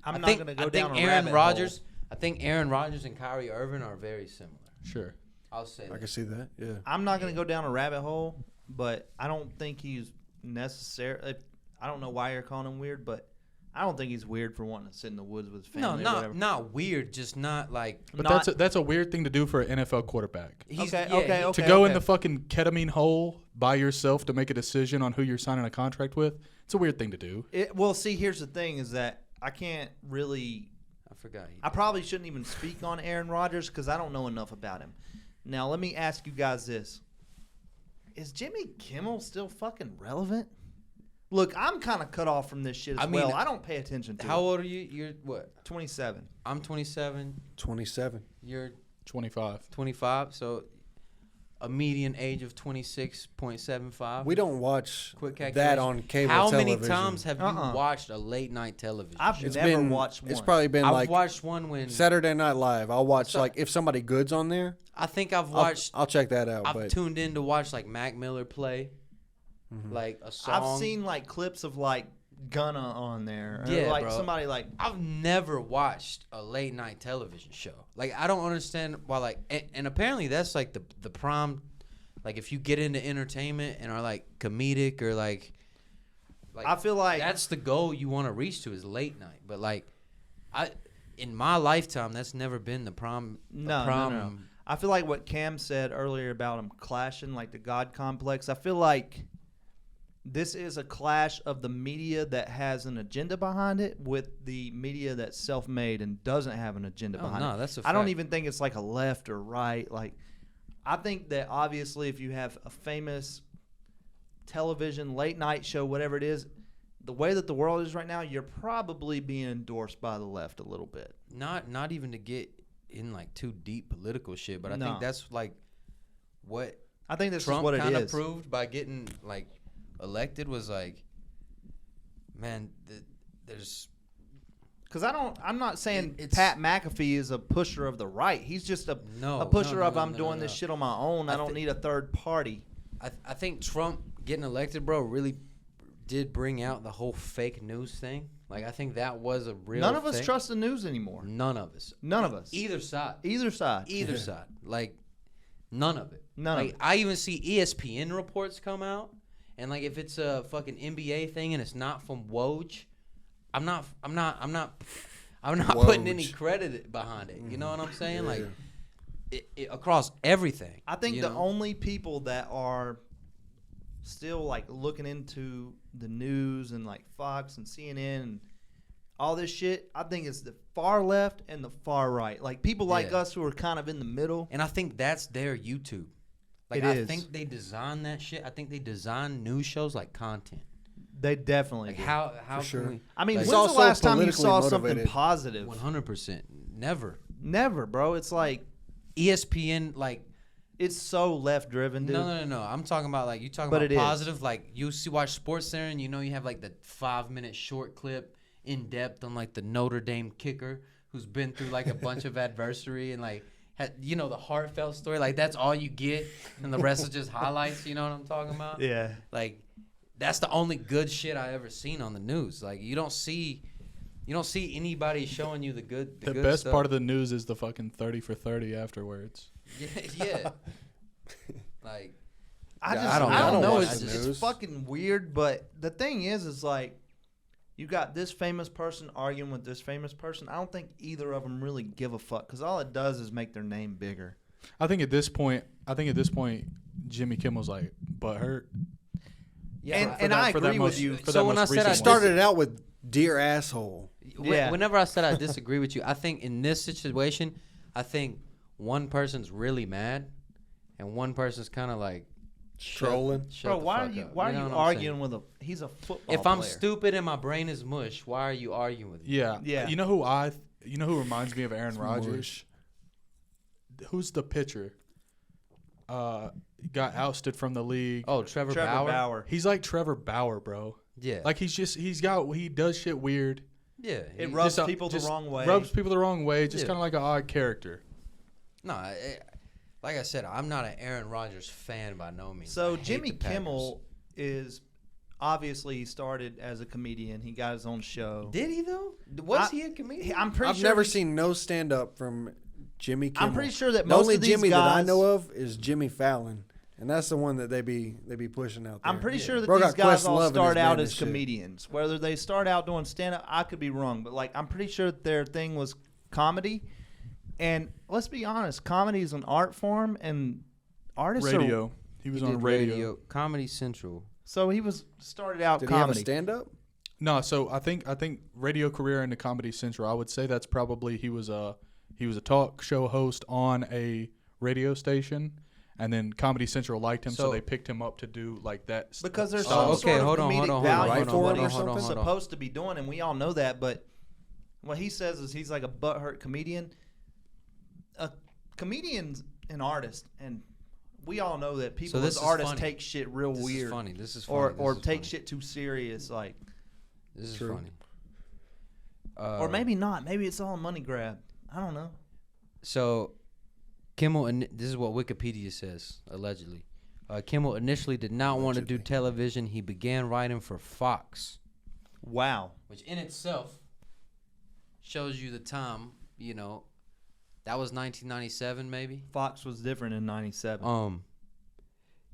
I'm not gonna go down a rabbit hole. I think Aaron Rodgers and Kyrie Irving are very similar. Sure. I'll say I that. can see that. Yeah. I'm not going to go down a rabbit hole, but I don't think he's necessary. I don't know why you're calling him weird, but I don't think he's weird for wanting to sit in the woods with his family. No, not weird, just not like. But that's a weird thing to do for an NFL quarterback. Okay. To go in the fucking ketamine hole by yourself to make a decision on who you're signing a contract with, it's a weird thing to do. Well, see, here's the thing: is that I can't really. I forgot. I probably shouldn't even speak on Aaron Rodgers because I don't know enough about him. Now, let me ask you guys this: is Jimmy Kimmel still fucking relevant? Look, I'm kind of cut off from this shit as well. I don't pay attention to How it. old are you? You're what? 27. I'm 27. 27. You're 25. 25. So a median age of 26.75. We don't watch Quick that calculation. on cable How television. many times have you watched a late night television I've show? never watched one. It's probably been I've like watched one when Saturday Night Live. I'll watch So- like if somebody good's on there. I think I've watched. I'll check that out. I've but tuned in to watch like Mac Miller play, like a song. I've seen like clips of like Gunna on there. Or Yeah, like bro. somebody like. I've never watched a late night television show. Like I don't understand why. Like and apparently that's like the prime. Like if you get into entertainment and are like comedic or like I feel like that's the goal you want to reach to is late night. But like in my lifetime, that's never been the prom. No. I feel like what Cam said earlier about him clashing, like the God complex. I feel like this is a clash of the media that has an agenda behind it with the media that's self-made and doesn't have an agenda behind it. No, that's a I don't fact. even think it's like a left or right. Like, I think that obviously if you have a famous television late night show, whatever it is, the way that the world is right now, you're probably being endorsed by the left a little bit. Not even to get in like too deep political shit, but I No. think that's like what I think this Trump is what it kind of is. proved by getting like elected was like, man, there's Because I'm not saying It's- Pat McAfee is a pusher of the right. He's just a pusher of I'm doing this shit on my own. I don't need a third party. I think Trump getting elected, bro, really did bring out the whole fake news thing. Like I think that was a real None of us thing. trust the news anymore. None of us. None of us. Either side. Either side. Either side. Like none of it. None of like it. I even see ESPN reports come out, and like if it's a fucking NBA thing and it's not from Woj, I'm not putting any Woj. credit behind it. You know what I'm saying? Like it across everything. I think you the know? only people that are still like looking into the news and like Fox and CNN and all this shit, I think it's the far left and the far right. Like people like Yeah. us who are kind of in the middle. And I think that's their YouTube. Like It I is. think they design that shit. I think they design news shows like content. They definitely Like do. how can sure. we? I mean, like, when's the also last time you politically saw something motivated. positive? 100%. Never. Never, bro. It's like ESPN like it's so left driven, dude. no. I'm talking about like you talking But about it is. positive. Like you see watch Sports Center and you know you have like the 5-minute short clip in depth on like the Notre Dame kicker who's been through like a bunch of adversity and like had, you know the heartfelt story. Like that's all you get and the rest is just highlights. You know what I'm talking about? Yeah. Like that's the only good shit I ever seen on the news. Like you don't see You don't see anybody showing you the good. The good best stuff. part of the news is the fucking 30 for 30 afterwards. Yeah. Like, I Yeah, don't I don't know. watch It's, the it's news. fucking weird, but the thing is like, you got this famous person arguing with this famous person. I don't think either of them really give a fuck because all it does is make their name bigger. I think at this point, Jimmy Kimmel's like butthurt. yeah. And I agree with you. For So that when most I said I recent Started it out with dear asshole. Yeah. Whenever I said I disagree with you, I think in this situation, I think one person's really mad, and one person's kind of like Trolling. Shut Bro, the why are fuck you up. why You are know you what I'm saying? arguing with a? He's a football. If I'm player. stupid and my brain is mush, why are you arguing with me? Yeah. Yeah. You know who reminds me of Aaron Rodgers? Who's the pitcher? Got ousted from the league. Oh, Trevor Bauer. He's like Trevor Bauer, bro. Yeah. Like he does shit weird. yeah. It he- rubs Just, people the wrong way. Rubs people the wrong way. Just Yeah. kind of like an odd character. No, like I said, I'm not an Aaron Rodgers fan by no means. I So hate Jimmy the Packers. Kimmel is obviously he started as a comedian. He got his own show. Did he though? Was I- he a comedian? I'm pretty I've sure never he- seen no stand up from Jimmy Kimmel. I'm pretty sure that the most only of these Jimmy that I guys- know of is Jimmy Fallon, and that's the one that they be pushing out there. I'm pretty sure that Bro these got guys all Questlove in start his out band as and shit. comedians. Whether they start out doing stand up, I could be wrong, but like I'm pretty sure that their thing was comedy. And let's be honest, comedy is an art form, and artists are. Radio. He was He on did radio. Comedy Central. So he was started out Did he have a comedy. stand up? No, so I think radio career into Comedy Central. I would say that's probably he was a talk show host on a radio station, and then Comedy Central liked him, so So- they picked him up to do like that. Because there's style. some okay, sort of hold on, comedic hold on, value hold on, for hold what on, he's hold on, hold on. supposed to be doing, and we all know that. But what he says is he's like a butthurt comedian. A comedian's an artist, and we all know that people this as is artists funny. take shit real This weird, is funny. This is funny. or This or is take funny. shit too serious, like This is True. funny. or maybe not. Maybe it's all a money grab. I don't know. So, Kimmel, and this is what Wikipedia says, allegedly. Kimmel initially did not want to do television. He began writing for Fox, Wow. which in itself shows you the time, that was 1997 maybe. Fox was different in '97.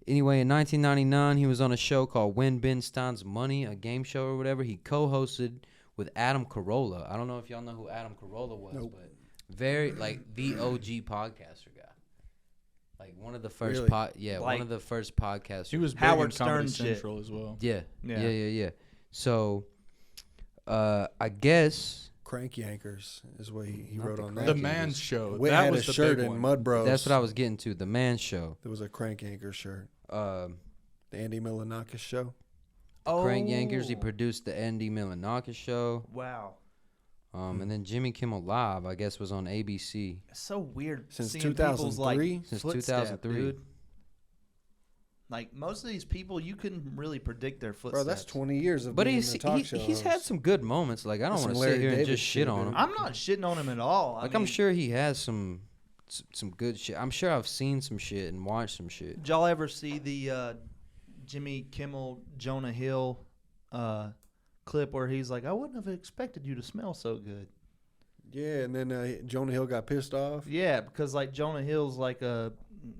Anyway, in 1999, he was on a show called When Ben Stein's Money, a game show or whatever. He co-hosted with Adam Carolla. I don't know if y'all know who Adam Carolla was, but very like the OG podcaster guy. Like one of the first Really? one Like- of the first podcasters. He was big Howard in Comedy Stern shit. Central as well. Yeah. Yeah. Yeah. So I guess Crank Yankers is what he Not wrote the on Crank that. The Man's Show. Whit that had was a the shirt big in one. Mud Bros. that's what I was getting to, the Man Show. There was a Crank Yankers shirt. The The Andy Milonakis show. Crank Yankers, he produced the Andy Milonakis show. Wow. And then Jimmy Kimmel Live, I guess, was on ABC. It's so weird Since seeing people's 2003? like Since footstep, 2003. dude. Like most of these people, you couldn't really predict their Bro, footsteps. that's 20 years of But being he's a talk show he's had host. some good moments. Like I don't That's want to some sit Larry here and David just shit, shit on dude. him. I'm not shitting on him at all. Like I'm sure he has some good shit. I'm sure I've seen some shit and watched some shit. Did y'all ever see the Jimmy Kimmel Jonah Hill clip where he's like, "I wouldn't have expected you to smell so good." Yeah, and then Jonah Hill got pissed off. Yeah, because like Jonah Hill's like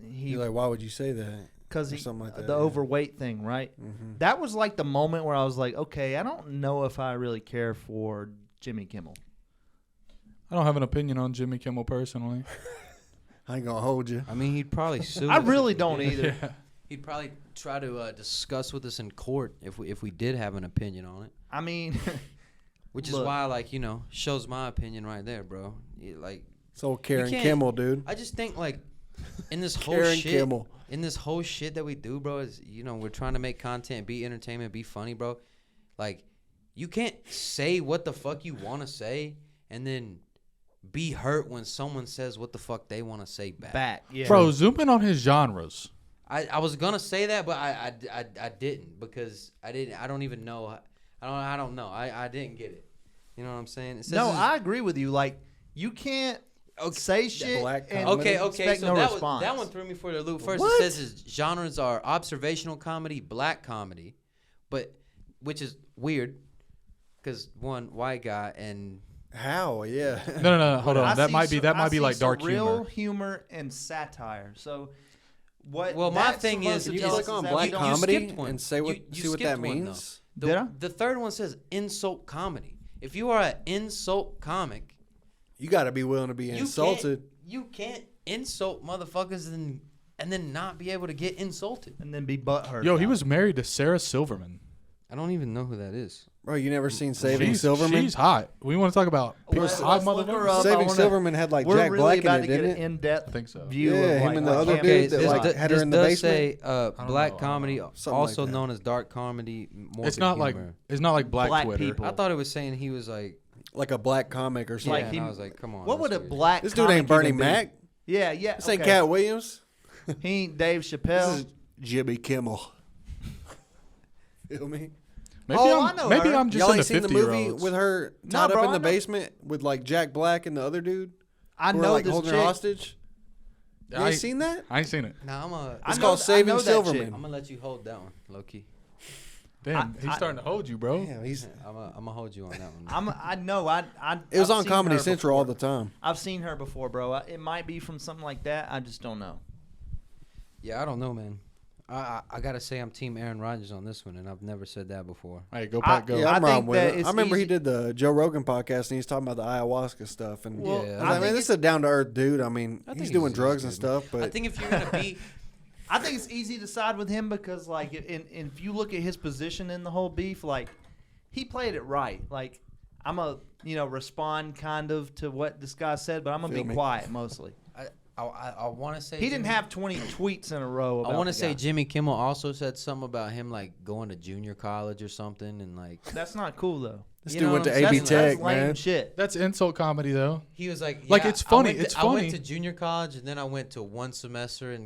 He's like, why would you say that? because or something like that, the yeah. overweight thing, right? Mhm. That was like the moment where I was like, okay, I don't know if I really care for Jimmy Kimmel. I don't have an opinion on Jimmy Kimmel personally. I ain't gonna hold you. I mean, he'd probably sue. I us. really don't either. Yeah. He'd probably try to discuss with us in court if we did have an opinion on it. I mean, Which is Look. why, like, shows my opinion right there, bro. Like, So Karen can't- Kimmel, dude. I just think, like, in this whole Karen shit, Kimmel. in this whole shit that we do, bro, is, we're trying to make content, be entertainment, be funny, bro. Like, you can't say what the fuck you want to say and then be hurt when someone says what the fuck they want to say back. yeah. Bro, zoom in on his genres. I was gonna say that, but I didn't because I don't even know. I don't know. I didn't get it. You know what I'm saying? It says No, this- I agree with you. Like, you can't say shit black and comedy. Okay. expect So no that response. that one threw me for the loop. First, What? it says his genres are observational comedy, black comedy, but which is weird. because one white guy and How? Yeah. No, hold I on. That see might be some like dark real humor. humor and satire. So what? Well, my that's thing supposed is- to you tell Click us on is that black we don't- comedy skipped one. and say what You see what that skipped one, though. means. Did I? The third one says insult comedy. If you are an insult comic, You got to be willing to be you insulted. You can't insult motherfuckers and then not be able to get insulted. and then be butthurt. Yo, he about was married to Sarah Silverman. I don't even know who that is. Bro, you never seen Saving Silverman? She's hot. We want to talk about Let's hot look her motherfuckers. up. I Saving wanna- Silverman had like We're Jack really Black about in to it, get didn't an it? in-depth I think so. view Yeah, of him like, and the what other Cam dude did. that, this like, do- had her this in the does basement? say don't black know. comedy, Something also like that. known as dark comedy. Morbid It's not like humor. Black Twitter. people. I thought it was saying he was like, Like a black comic or yeah, something. Like and he- I was like, come on. What would a that's weird. black? This dude comic ain't Bernie even be? Mac. Yeah, yeah. This ain't okay. Cat Williams. He ain't Dave This Chappelle. is Jimmy Kimmel. Feel me? Maybe Oh, I I'm know maybe her. I'm just Y'all into ain't seen the 50 movie year olds. with her No, tied bro, up in I the know. basement with like Jack Black and the other dude? I who were know like this holding chick. her hostage. You ain't seen that? I ain't seen it. Nah, I It's know called th- I Saving know that Silverman. chick. I'm gonna let you hold that one, low key. Damn, he's starting to hold you, bro. Yeah, he's. I'm gonna hold you on that one. I know. I. It was I've on seen Comedy her Central before. all the time. I've seen her before, bro. It might be from something like that. I just don't know. Yeah, I don't know, man. I gotta say I'm Team Aaron Rodgers on this one, and I've never said that before. Hey, go Pat, go. Yeah, I I'm wrong think with that it. it's I remember he easy- did the Joe Rogan podcast and he's talking about the ayahuasca stuff. And Well, Yeah, I was like, think man, this is a down to earth dude. I mean, I think he's he's doing just drugs and good, stuff, but I think if you're gonna be, I think it's easy to side with him because, like, if you look at his position in the whole beef, like, he played it right. Like, I'm a respond kind of to what this guy said, but I'm gonna Feel be me. quiet mostly. I want to say He didn't have 20 tweets in a row. I About want to the say guy. Jimmy Kimmel also said something about him like going to junior college or something, and like That's not cool though. this you dude know went to what I'm AB saying? That's Tech, lame man. shit. That's insult comedy though. he was like, Like, yeah, it's funny, I went to, it's I went funny. to junior college, and then I went to one semester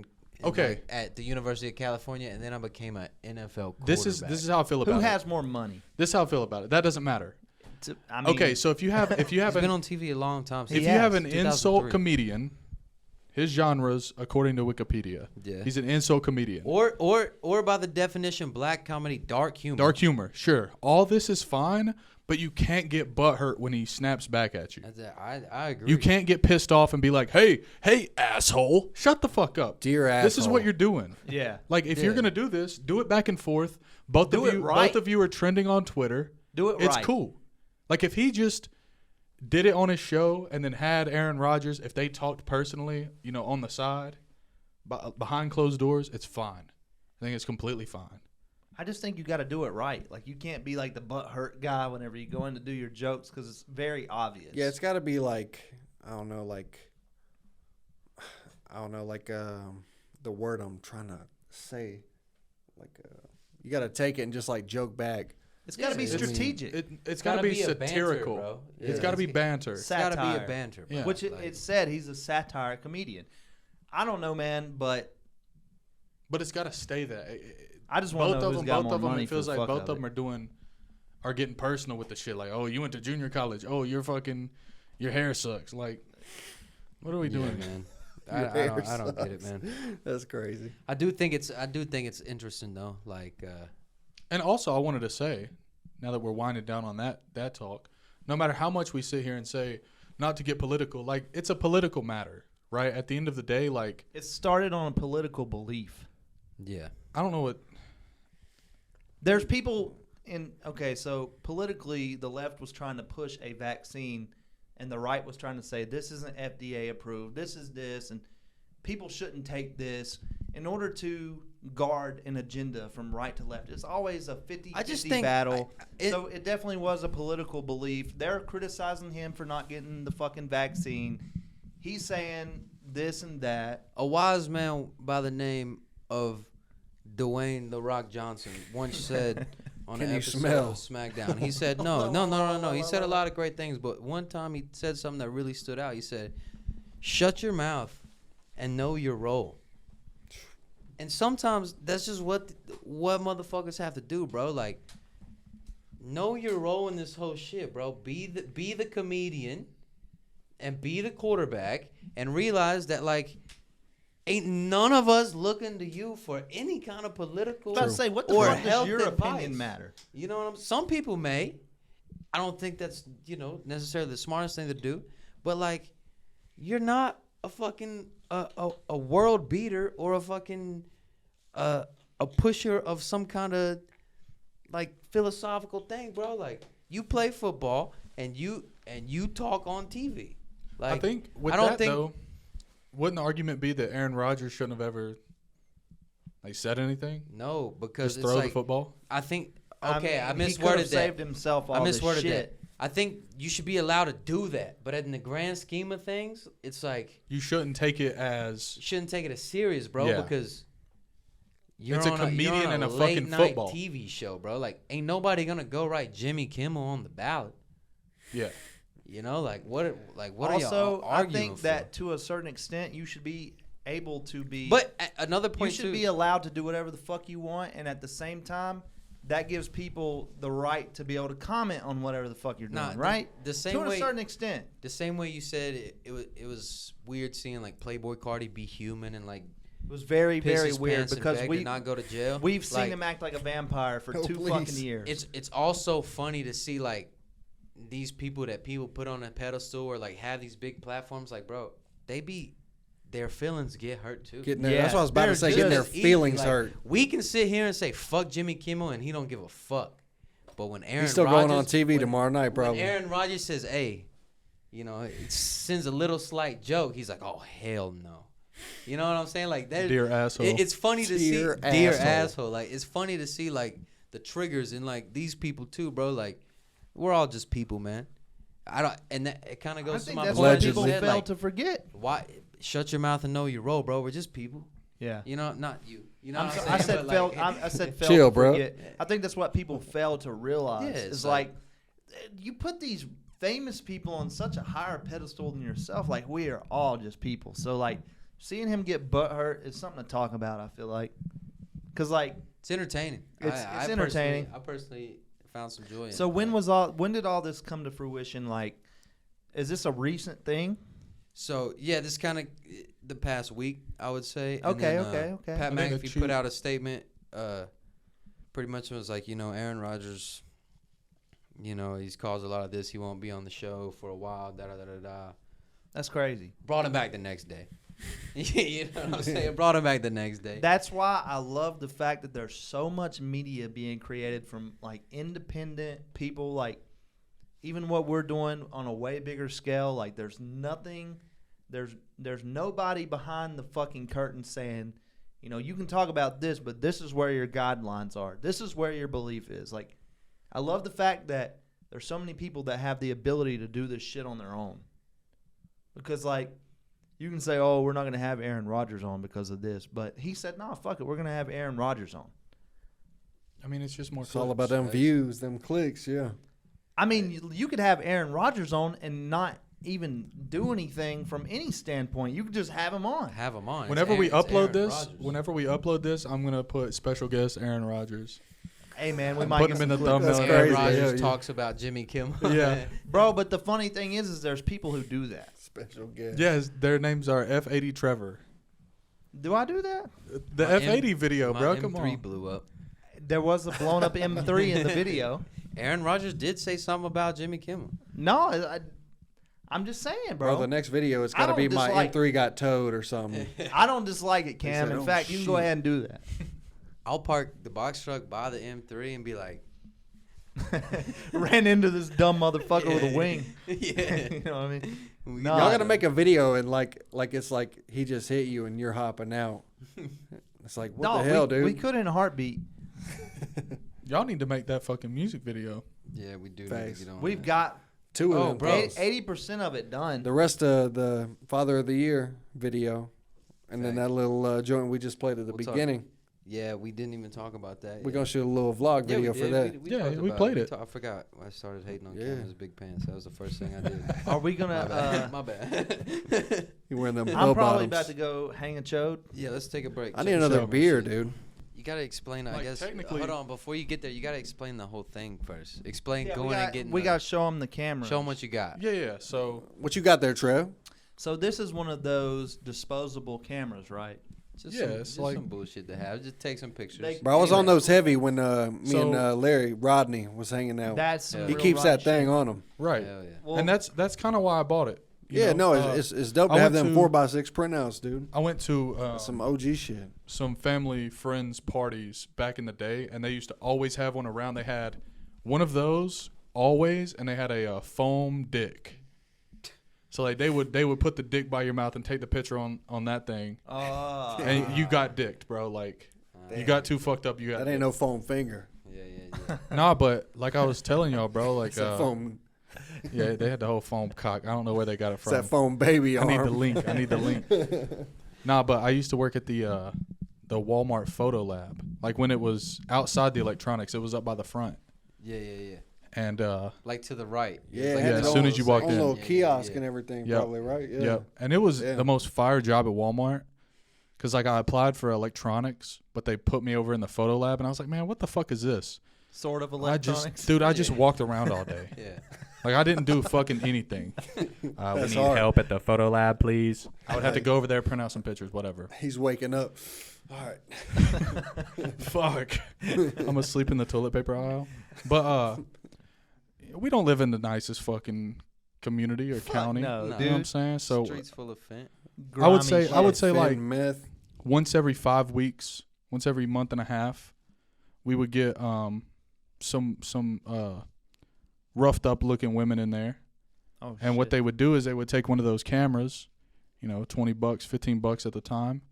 Okay. like, at the University of California, and then I became an NFL quarterback. This is how I feel about Who it. has more money? This is how I feel about it. That doesn't matter. I mean, Okay, so if you have He's an been on TV a long time. if since you have an 2003. insult comedian, his genres according to Wikipedia, Yeah. he's an insult comedian. or by the definition, black comedy, dark humor. Dark humor, sure. All this is fine, but you can't get butthurt when he snaps back at you. I agree. You can't get pissed off and be like, "Hey, asshole, shut the fuck up." Dear This is asshole. what you're doing. yeah. Like, if you're Yeah. gonna do this, do it back and forth. Both Do of it you, right. both of you are trending on Twitter. Do it It's right. cool. Like, if he just did it on his show and then had Aaron Rodgers, if they talked personally, on the side, behind closed doors, it's fine. I think it's completely fine. I just think you got to do it right. Like you can't be like the butt hurt guy whenever you go in to do your jokes because it's very obvious. Yeah, it's got to be like I don't know, the word I'm trying to say. You got to take it and just like joke back. it's got to be It's- strategic. It's got to be a banter, satirical. bro. It's Yeah. got to be banter. It's got to be Satire. a banter. Bro. Yeah. Which Like, it said he's a satire comedian. I don't know, man, but But it's got to stay that. I just want to know who's got more money. It feels for the like fuck both of them are getting personal with the shit. Like, oh, you went to junior college. Oh, your hair sucks. Like, what are we yeah, doing, man. Your I don't get it, sucks. man. That's crazy. I do think it's interesting though. Like, And also, I wanted to say, now that we're winding down on that talk, no matter how much we sit here and say, not to get political, like, it's a political matter, right? At the end of the day, like, It started on a political belief. yeah, I don't know what. There's people so politically, the left was trying to push a vaccine, and the right was trying to say this isn't FDA approved. This is this, and people shouldn't take this in order to guard an agenda from right to left. It's always a 50-50 I just think battle. it- So it definitely was a political belief. They're criticizing him for not getting the fucking vaccine. He's saying this and that. a wise man by the name of Dwayne The Rock Johnson once said on Can an you episode smell? of SmackDown, he said, no. He said a lot of great things, but one time he said something that really stood out. He said, shut your mouth and know your role. And sometimes that's just what motherfuckers have to do, bro. Like, know your role in this whole shit, bro. Be the comedian and be the quarterback and realize that, like, ain't none of us looking to you for any kind of political I was about to say, what the or fuck does health your advice. opinion matter? You know what I'm saying? Some people may. I don't think that's, necessarily the smartest thing to do. But, like, you're not a fucking a world beater or a fucking a pusher of some kind of, like, philosophical thing, bro. Like, you play football and you talk on TV. Like, I think with though, wouldn't the argument be that Aaron Rodgers shouldn't have ever said anything? No, because Just it's throw like, the football. I think I misworded he could have that. saved himself all this misworded shit. that. I think you should be allowed to do that, but in the grand scheme of things, it's like You shouldn't take it as you shouldn't take it as serious, bro, Yeah. because you're It's a on comedian you're on and a late fucking night football. TV show, bro. Like, ain't nobody gonna go write Jimmy Kimmel on the ballot. yeah. Like what are Also, y'all I arguing think for? that to a certain extent, you should be able to be. But another you point should too. be allowed to do whatever the fuck you want, and at the same time, that gives people the right to be able to comment on whatever the fuck you're doing, Nah, right? the same to way- a certain extent. the same way you said it was weird seeing like Playboy Cardi be human and like It was very, piss very his weird pants and because beg to not go to jail. we've seen Like, him act like a vampire for Oh, 2 please. fucking years. It's also funny to see like these people that people put on a pedestal or like have these big platforms. Like, bro, their feelings get hurt too. Getting their, Yeah, that's what I was about to they're say. Getting their Just easy, feelings like, hurt. We can sit here and say fuck Jimmy Kimmel and he don't give a fuck. But when Aaron He's still Rodgers, going on TV when- tomorrow night, when probably. Aaron Rodgers says, "Hey," sends a little slight joke. He's like, "Oh hell no," you know what I'm saying? Like that. Dear asshole. It's funny to see, Dear dear asshole. asshole. Like it's funny to see like the triggers in like these people too, bro. Like we're all just people, man. It kind of I goes to think my that's point. what Allegedly. people Said, fail like, to forget. why shut your mouth and know your role, bro? We're just people. Yeah. You know, not you. You know I'm what so- I'm I saying? said But, fail. like, I said fail Chill, to bro. forget. I think that's what people fail to realize. Yeah, it's is like- you put these famous people on such a higher pedestal than yourself. Like we are all just people. So like seeing him get butt hurt is something to talk about. I feel like, because like it's entertaining. It's personally- entertaining. I personally found some joy in so it. when did all this come to fruition? Like, is this a recent thing? So yeah, this kind of the past week, I would say. And Okay, then, okay. Pat I think McAfee that you- put out a statement. Pretty much was like, Aaron Rodgers. He's caused a lot of this. He won't be on the show for a while. Da da da da da. That's crazy. Brought him back the next day. You know what I'm saying? Brought him back the next day. That's why I love the fact that there's so much media being created from like independent people, like even what we're doing on a way bigger scale. Like there's nobody behind the fucking curtain saying, you can talk about this, but this is where your guidelines are. This is where your belief is. Like, I love the fact that there's so many people that have the ability to do this shit on their own. Because like, you can say, oh, we're not going to have Aaron Rodgers on because of this. But he said, no, fuck it. We're going to have Aaron Rodgers on. I mean, it's just more. It's all about clicks. them views, them clicks, yeah. I mean, you could have Aaron Rodgers on and not even do anything from any standpoint. You could just have him on. Have him on. It's Whenever we Aaron- it's Aaron upload this, I'm gonna put special guest Aaron Rodgers. Hey, man, we I'm might putting get him in some the clips. thumbnail. That's and Aaron crazy. everything. Rodgers Yeah, talks about Jimmy Kimmel. Yeah. Bro, but the funny thing is there's people who do that. Special guest. Yes, their names are F80 Trevor. Do I do that? The My F80 video, My bro. M3 Come on. blew up. There was a blown up M3 in the video. Aaron Rodgers did say something about Jimmy Kimmel. No, I'm just saying, Bro, bro. the next video, it's I got to don't be my dislike- M3 got towed or something. I don't dislike it, Cam. said, In "Oh, fact, you can go shit." ahead and do that. I'll park the box truck by the M3 and be like, Ran into this dumb motherfucker with a wing. yeah. You know what I mean? We- No. Y'all got to make a video and like it's like he just hit you and you're hopping out. It's like, what the hell, dude? We could in a heartbeat. Y'all need to make that fucking music video. Yeah, we do. Need Facts. to get on We've that. got Two of Oh, them. bro. posts. 80% of it done. The rest of the Father of the Year video. And then Facts. that little joint we just played at the We'll talk- beginning. Yeah, we didn't even talk about that. We're yeah. going to shoot a little vlog Yeah, we video for did. that. We Yeah, talked we about played it. I forgot. I started hating on Yeah. Cameron's big pants. That was the first thing I did. Are we My gonna? bad. My bad. You're wearing them I'm bell probably bottoms. about to go hang a chode. Yeah, let's take a break. I need another Show me. beer, dude. You gotta explain. I Like, guess. technically- Hold on. Before you get there, you gotta explain the whole thing first. Explain Yeah, going and getting. we got to show them the camera. Show them what you got. Yeah. So What you got there, Trev? So this is one of those disposable cameras, right? Just Yeah, some, it's just like- some bullshit to have. Just take some pictures. They- Bro, I was on Anyway. those heavy when me So- and Larry Rodney was hanging out. That's some He real keeps that rock thing shit. on him. Right. Hell yeah. Well, And that's kind of why I bought it. you Yeah, know? no, it's dope I to have went them to- 4x6 printouts, dude. I went to Some OG shit. some family friends parties back in the day, and they used to always have one around. They had one of those always, and they had a foam dick. So like they would put the dick by your mouth and take the picture on that thing, and you got dicked, bro. Like you got too fucked up. You got That ain't no foam finger. Yeah. nah, but like I was telling y'all, bro. Like It's that foam. yeah, they had the whole foam cock. I don't know where they got it It's from. that foam baby I arm. need the link. I need the link. Nah, but I used to work at the Walmart photo lab. Like when it was outside the electronics, it was up by the front. Yeah. And Like to the right. Yeah, It's like Yeah, had as it soon on- as you walked on in. a little Yeah, kiosk yeah. and everything, Yep. probably, right? Yeah. Yep. And it was Yeah. the most fire job at Walmart. Cause like I applied for electronics, but they put me over in the photo lab, and I was like, man, what the fuck is this? Sort of I electronics. just walked around all day. Yeah. Like I didn't do fucking anything. We That's need hard. help at the photo lab, please. I would have to go over there, print out some pictures, whatever. He's waking up. All right. Fuck. I'm gonna sleep in the toilet paper aisle. But we don't live in the nicest fucking community or county. no, You know dude. what I'm saying? So Streets full of fent. I would say Finn, like meth. once every 5 weeks, once every month and a half, we would get some roughed up looking women in there. Oh, And what shit. they would do is they would take one of those cameras, you know, $20, $15 at the time.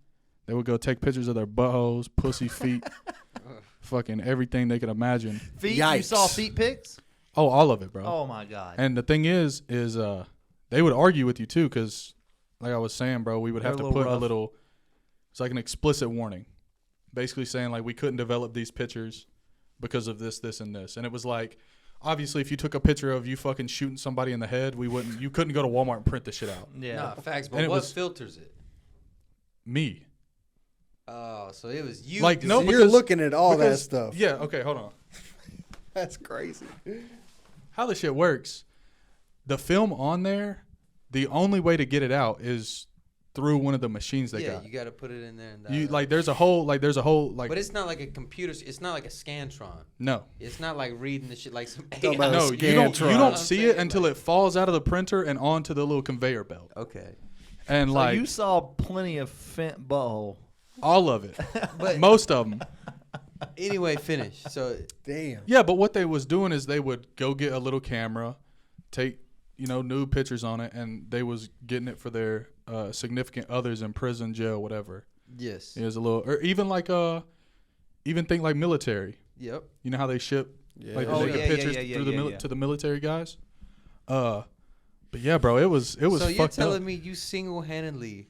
They would go take pictures of their buttholes, pussy, feet, fucking everything they could imagine. feet. You Yikes. saw feet pics? Oh, all of it, bro. Oh my god. And the thing is they would argue with you too, because like I was saying, bro, we would have They're to a little put a rough. little. It's like an explicit warning, basically saying like we couldn't develop these pictures because of this, this, and this. And it was like, obviously, if you took a picture of you fucking shooting somebody in the head, you couldn't go to Walmart and print this shit out. yeah. Nah, facts. But And it what was- filters it? Me. Oh, so it was you. Like, no, So you're because- looking at all that because- stuff. Yeah. Okay. Hold on. That's crazy. How this shit works? The film on there, the only way to get it out is through one of the machines they Yeah, got. you got to put it in there. And You that. like there's a whole But it's not like a computer. It's not like a Scantron. no. It's not like reading the shit like some Talking AI. about No, you don't Scantron. see it until it falls out of the printer and onto the little conveyor belt. Okay. And So like you saw plenty of fent butthole. all of it. But Most of them. anyway, finish. So Damn. Yeah, but what they was doing is they would go get a little camera, take, nude pictures on it, and they was getting it for their significant others in prison, jail, whatever. yes. It was a little, or even like even think like military. Yep. You know how they ship like the Oh, naked yeah, pictures yeah, through the yeah. to the military guys. But yeah, bro, it was So you're fucked telling up. me you single-handedly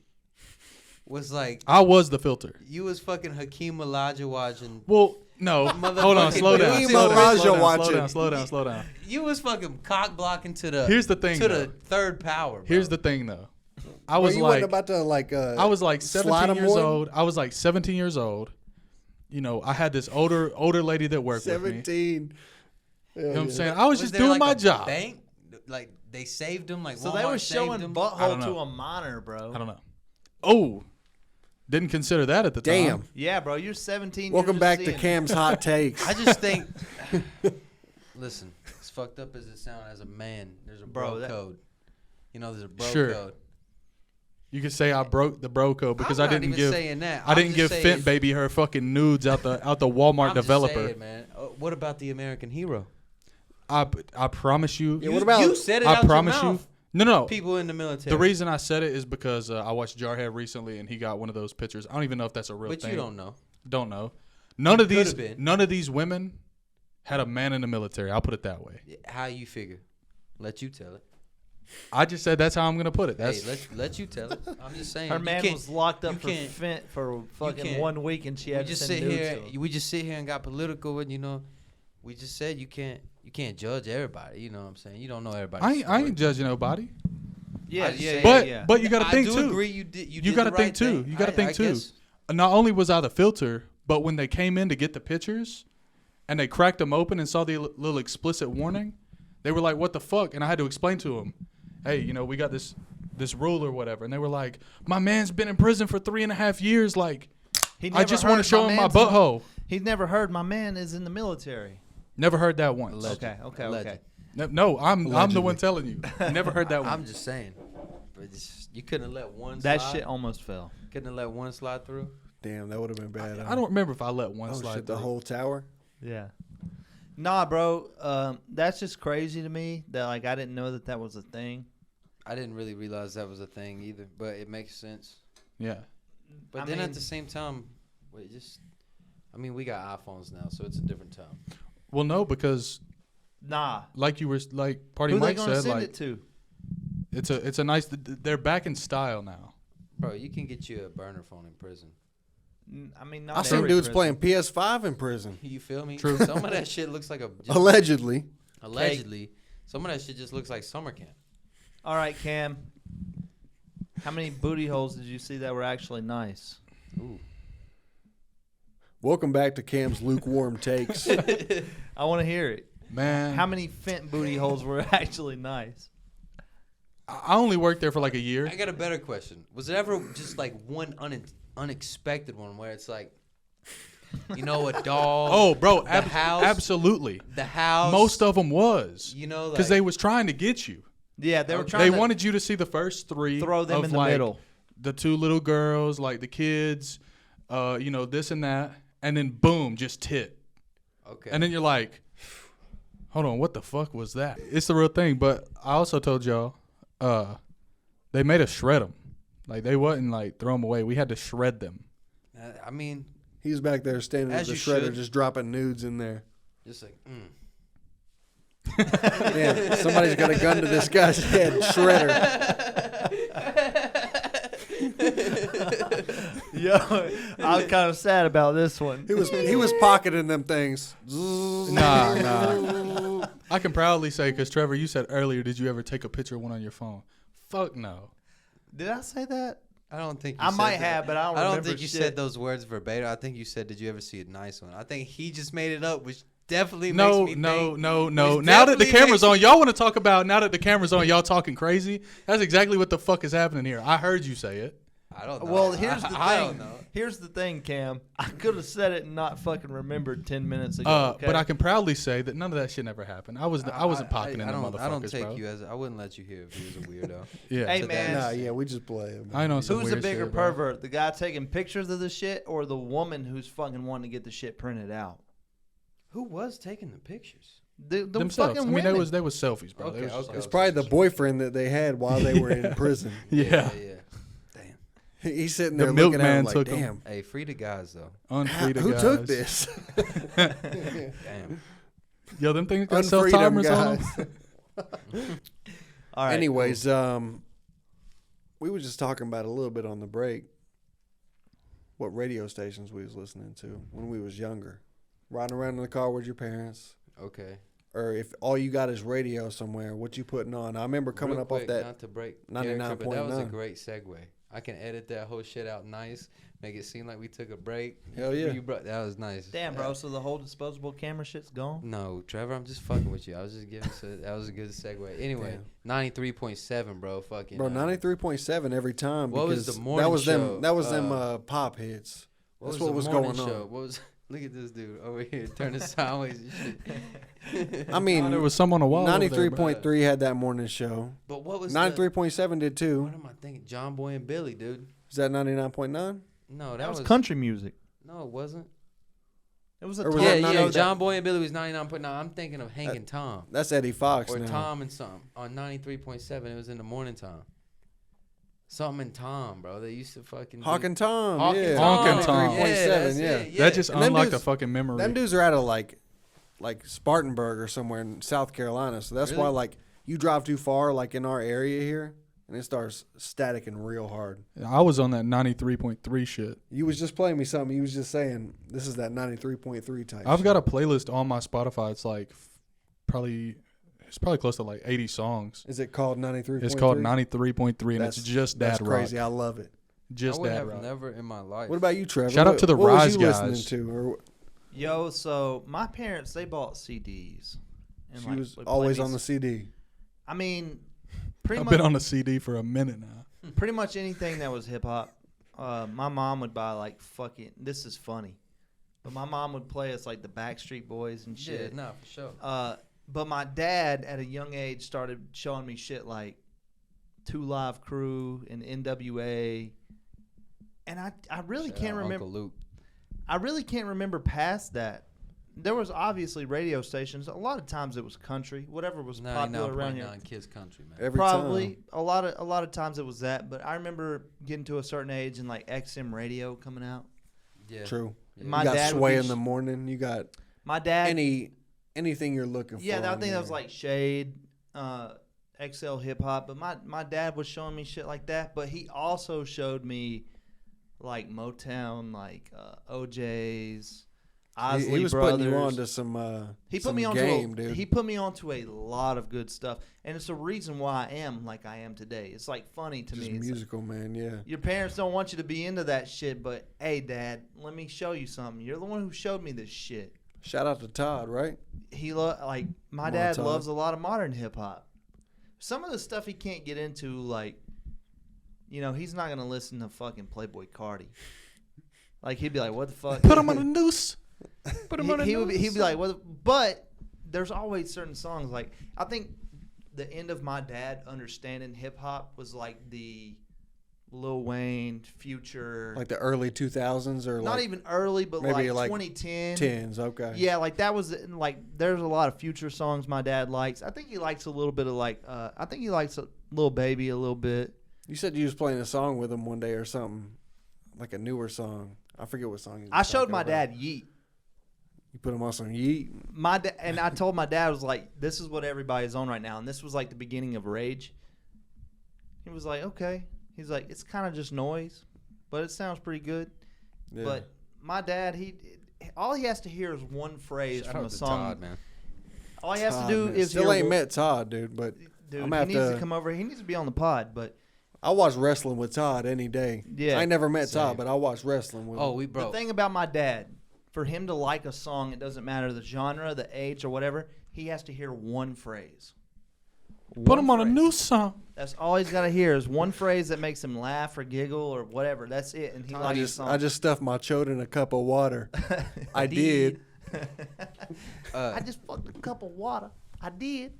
was like I was the filter. you was fucking Hakeem Olajuwon and Well, no, hold on, Motherfucking slow down, Hakeem slow down, Olajuwon slow down, watching. slow down. you was fucking cock blocking to the Here's the thing, to though. the third power. Bro. Here's the thing, though. I Well, was you like, wasn't about to I was like slide 17 him years one? old. I was like 17 years old. I had this older lady that worked with me. 17. You know what I'm saying? I was just there doing like my a job. Bank? Like they saved him. Like So Walmart they were saved showing him? I butthole don't to know. a monitor, bro. I don't know. Oh, didn't consider that at the Damn. time. Yeah, bro. You're 17. Welcome you're back just to seeing- Cam's Hot Takes. I just think. Listen, as fucked up as it sounds, as a man, there's a Bro, bro that- code. There's a bro Sure. code. You could say I broke the bro code because I'm I not didn't even give saying that. I I'm didn't just give saying- Fent Baby her fucking nudes out the Walmart I'm just developer. saying, man. What about the American hero? I promise you. Yeah, what about- you said it I out promise your you. mouth. No. People in the military. The reason I said it is because I watched Jarhead recently and he got one of those pictures. I don't even know if that's a real but thing. you don't know. Don't know. None of these could've been. none of these women had a man in the military. I'll put it that way. How you figure? Let you tell it. I just said that's how I'm gonna put it. That's Hey, let you tell it. I'm just saying. Her you man can't- was locked up you for can't- fent for fucking can't- 1 week, and she we had to just send sit nudes here. to him. We just sit here and got political, and we just said you can't judge everybody. You know what I'm saying? You don't know everybody. I ain't judging nobody. Yeah, I just yeah, say- yeah, But yeah. but you got to I think do too. agree. You did. You did got to the think right too. thing. You got to I think too. guess- Not only was I the filter, but when they came in to get the pictures, and they cracked them open and saw the little explicit warning, they were like, "What the fuck?" And I had to explain to them, "Hey, we got this this rule or whatever, and they were like, my man's been in prison for 3.5 years. Like, He I never just want to heard show him my man's in the- butthole. He's never heard my man is in the military. Never heard that once. Okay. Alleged. No, I'm the Allegedly. one telling you. Never heard that one. I'm just saying. But you couldn't have let one That slide. shit almost fell. Couldn't have let one slide through. Damn, that would have been bad. I don't remember if I let one Oh slide shit, the through. whole tower. Yeah. Nah, bro. That's just crazy to me that like I didn't know that was a thing. I didn't really realize that was a thing either, but it makes sense. Yeah. But I then mean- at the same time, we got iPhones now, so it's a different time. Well, no, because Nah. like you were like Party Who they Mike gonna said, send like it to? it's a nice. They're back in style now. Bro, you can get you a burner phone in prison. I mean, not I seen every dudes prison. playing PS5 in prison. You feel me? True. Some of that shit looks like Allegedly. allegedly. Some of that shit just looks like summer camp. All right, Cam. How many booty holes did you see that were actually nice? Ooh. Welcome back to Cam's lukewarm takes. I want to hear it. Man, How many Fent booty holes were actually nice? I only worked there for like a year. I got a better question. Was it ever just like one unexpected one where it's like, a dog? Oh, bro, the house, absolutely. the house. Most of them was like, because they was trying to get you. Yeah, they were Okay. trying They to wanted you to see the first three. throw them of in the like middle. The two little girls, like the kids, this and that, and then boom, just tit. Okay. And then you're like, hold on, what the fuck was that? It's the real thing. But I also told y'all, they made us shred them. Like they wasn't like throw them away. We had to shred them. I mean, He was back there standing at As the you shredder, should. just dropping nudes in there. just like, Man, somebody's got a gun to this guy's head. Shredder. Yo, I'm kind of sad about this one. He was pocketing them things. Nah. I can proudly say, because Trevor, you said earlier, did you ever take a picture of one on your phone? Fuck no. Did I say that? I don't think you I said might that. have, but I don't I don't remember think you shit. said those words verbatim. I think you said, "Did you ever see a nice one?" I think he just made it up, which definitely No. makes me think. Now which that the definitely camera's makes- on, y'all want to talk about, now that the camera's on, y'all talking crazy? That's exactly what the fuck is happening here. I heard you say it. I don't know. Well, here's the thing. I don't know. Here's the thing, Cam. I could have said it and not fucking remembered 10 minutes ago. Okay? But I can proudly say that none of that shit never happened. I wasn't pocketing I them don't, motherfuckers, I don't take bro. you as. I wouldn't let you hear if he was a weirdo. Yeah. Hey, So man. Nah, yeah, we just play him. I know some Who's the weird bigger shit, bro. pervert? The guy taking pictures of the shit or the woman who's fucking wanting to get the shit printed out? Who was taking the pictures? The Themselves. fucking I mean, women. they was selfies, bro. Okay, They was just okay. It's probably the boyfriend that they had while they were in prison. Yeah. Yeah. He's sitting The there looking at him milkman like, took him. damn, Hey, free the guys though. Unfree to who guys. took this? Damn. Yo, them things got Unfree them self-timers on guys. them. All right, Anyways, we were just talking about a little bit on the break what radio stations we was listening to when we was younger. Riding around in the car with your parents. Okay. Or if all you got is radio somewhere, what you putting on? I remember coming Real up off quick, that. Not to break character, but that was a 99.9. great segue. I can edit that whole shit out nice, make it seem like we took a break. Hell yeah. That was nice. Damn, bro. So the whole disposable camera shit's gone? No, Trevor, I'm just fucking with you. I was just giving. That was a good segue. Anyway, 93.7, bro. Fucking. Bro, 93.7 every time. What was because the morning that was show? them. That was them pop hits. That's what was going on. What was? Look at this dude over here turning sideways and shit. I mean, There was some on the wall. over there, bro. 93.3 had that morning show. But what was 93.7 did too. What am I thinking? John Boy and Billy, dude. Is that 99.9? No, That was country music. No, it wasn't. It was a Or was top- that Yeah, 90 John Boy and Billy was 99.9. I'm thinking of Hank and Tom. That's Eddie Fox Or now. Tom and something on 93.7. It was in the morning time. Something and Tom, bro. They used to fucking. Hawk and Tom. Hawk and yeah. Tom. Hawk and Tom. 93.7, that's yeah. it, That just And them unlocked a dudes- fucking memory. Them dudes are out of like Spartanburg or somewhere in South Carolina. So that's why Really? like you drive too far like in our area here and it starts staticking real hard. I was on that 93.3 shit. You was just playing me something. You was just saying this is that 93.3 type. I've shit. got a playlist on my Spotify. It's like it's probably close to like 80 songs. Is it called 93.3? It's called 93.3, and That's- it's just That's dad rock. crazy. I love it. Just I would dad have rock. never in my life. What about you, Trevor? Shout out to the what was Rise you guys. listening to? Or Yo, so my parents, they bought CDs. And she like, was would play always me on the CD. I mean, Pretty I've much, been on a CD for a minute now. pretty much anything that was hip hop. My mom would buy like fucking. This is funny, but my mom would play us like the Backstreet Boys and shit. Yeah, no, for sure. But my dad at a young age started showing me shit like Two Live Crew and NWA, and I really Shout can't out remember. Uncle Luke. I really can't remember past that. There was obviously radio stations. A lot of times it was country, whatever was popular around here. 99.9 Kids Country, man. Every Probably time. a lot of times it was that. But I remember getting to a certain age and like XM radio coming out. Yeah. True. Yeah. My You got dad would Sway be in the morning. You got My dad. anything you're looking for. Yeah, I on think that was there. like Shade, XL Hip Hop. But my dad was showing me shit like that. But he also showed me like Motown, like OJ's, Osley he was Brothers. putting you on to some He put some me onto game, dude. He put me onto a lot of good stuff, and it's the reason why I am like I am today. It's like funny to Just me. It's like, musical, man. Yeah. your parents don't want you to be into that shit, but hey, Dad, let me show you something. You're the one who showed me this shit. Shout out to Todd, right? He like my Come on, dad Todd. loves a lot of modern hip hop. Some of the stuff he can't get into, like, you know, he's not gonna listen to fucking Playboy Cardi. Like he'd be like, "What the fuck?" Put him on a noose. Put him on a He'd noose. be like, "What?" But there's always certain songs. Like I think the end of my dad understanding hip hop was like the Lil Wayne, Future, Like the early 2000s or not like even early, but maybe like like 2010. 10s. Okay. Yeah, like that was like there's a lot of Future songs my dad likes. I think he likes a little bit of like I think he likes a Lil Baby a little bit. You said you was playing a song with him one day or something, like a newer song. I forget what song. You I was showed talking my about. dad Yeet. You put him on some Yeet. And I told my dad, I was like, this is what everybody's on right now, and this was like the beginning of Rage. He was like, okay. He's like, it's kind of just noise, but it sounds pretty good. Yeah. But my dad, all he has to hear is one phrase Shout from out a to song. Todd, man. All he has Todd, to do man. is still hear ain't one- met Todd, dude. But Dude, I'm he gonna needs have to come over. He needs to be on the pod, but I watch wrestling with Todd any day. Yeah. I ain't never met Same. Todd, but I watch wrestling with Oh, him. we the broke. thing about my dad, for him to like a song, it doesn't matter the genre, the age, or whatever. He has to hear one phrase. Put him One on a phrase. noose song. That's all he's got to hear is one phrase that makes him laugh or giggle or whatever. That's it, and he likes the song. I just stuffed my chode in a cup of water. I did. I just fucked a cup of water. I did.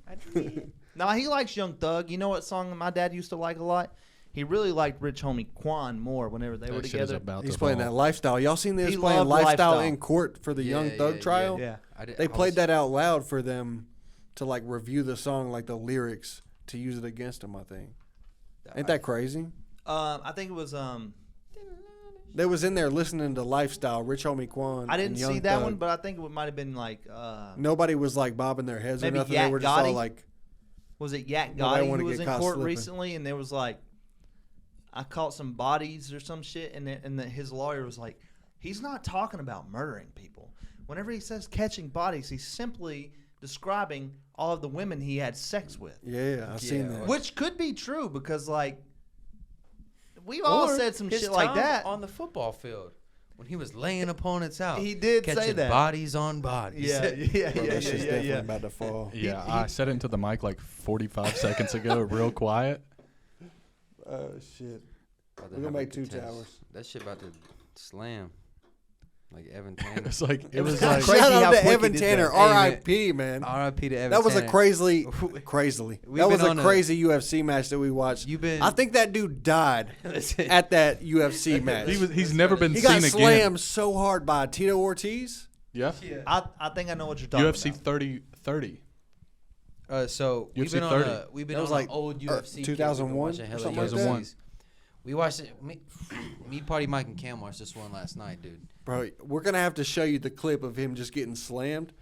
No, he likes Young Thug. You know what song my dad used to like a lot? He really liked Rich Homie Quan more whenever they were That shit is together. about He's to playing fall. that lifestyle. Y'all seen this He playing loved lifestyle Lifestyle. in court for the Young Thug trial? Yeah. They played that out loud for them to like review the song, like the lyrics, to use it against him. I think. Ain't that crazy? I think it was. They was in there listening to Lifestyle, Rich Homie Quan. I didn't and Young see that Thug. one, but I think it might have been like. Nobody was like bobbing their heads or Maybe nothing. Yak they were just all Gotti? like, Was it Yak Nobody Gotti wanna who was get in caught court slipping. recently, and there was like, I caught some bodies or some shit, and his lawyer was like, he's not talking about murdering people. Whenever he says catching bodies, he's simply describing all of the women he had sex with, yeah, I seen that. which could be true because like we've all Or said some his shit like time that. on the football field when he was laying opponents out. He did say catching that. bodies on bodies. Yeah, yeah, Bro, yeah, that shit's yeah, definitely yeah. about to fall. Yeah, I said it into the mic like 45 seconds ago, real quiet. Oh shit. About to We're gonna have make a 2 contest. towers. That shit about to slam. Like Evan Tanner. It's like it was kinda like crazy Shout out how to quick he Evan did Tanner, that. Hey, man. R.I.P. man. R.I.P. to Evan That was a Tanner. crazily. We've That was been a on crazy UFC match that we watched. You've been- I think that dude died at that UFC match. he's never been He seen got again. slammed so hard by Tito Ortiz. Yeah. I think I know what you're talking UFC about. 30. So we've UFC been on 30. a we've been That on was an like, old UFC. kick. 2001 We've been watching or hella something like that? UFCs. We watched it. Me, Party Mike, and Cam watched this one last night, dude. Bro, we're going to have to show you the clip of him just getting slammed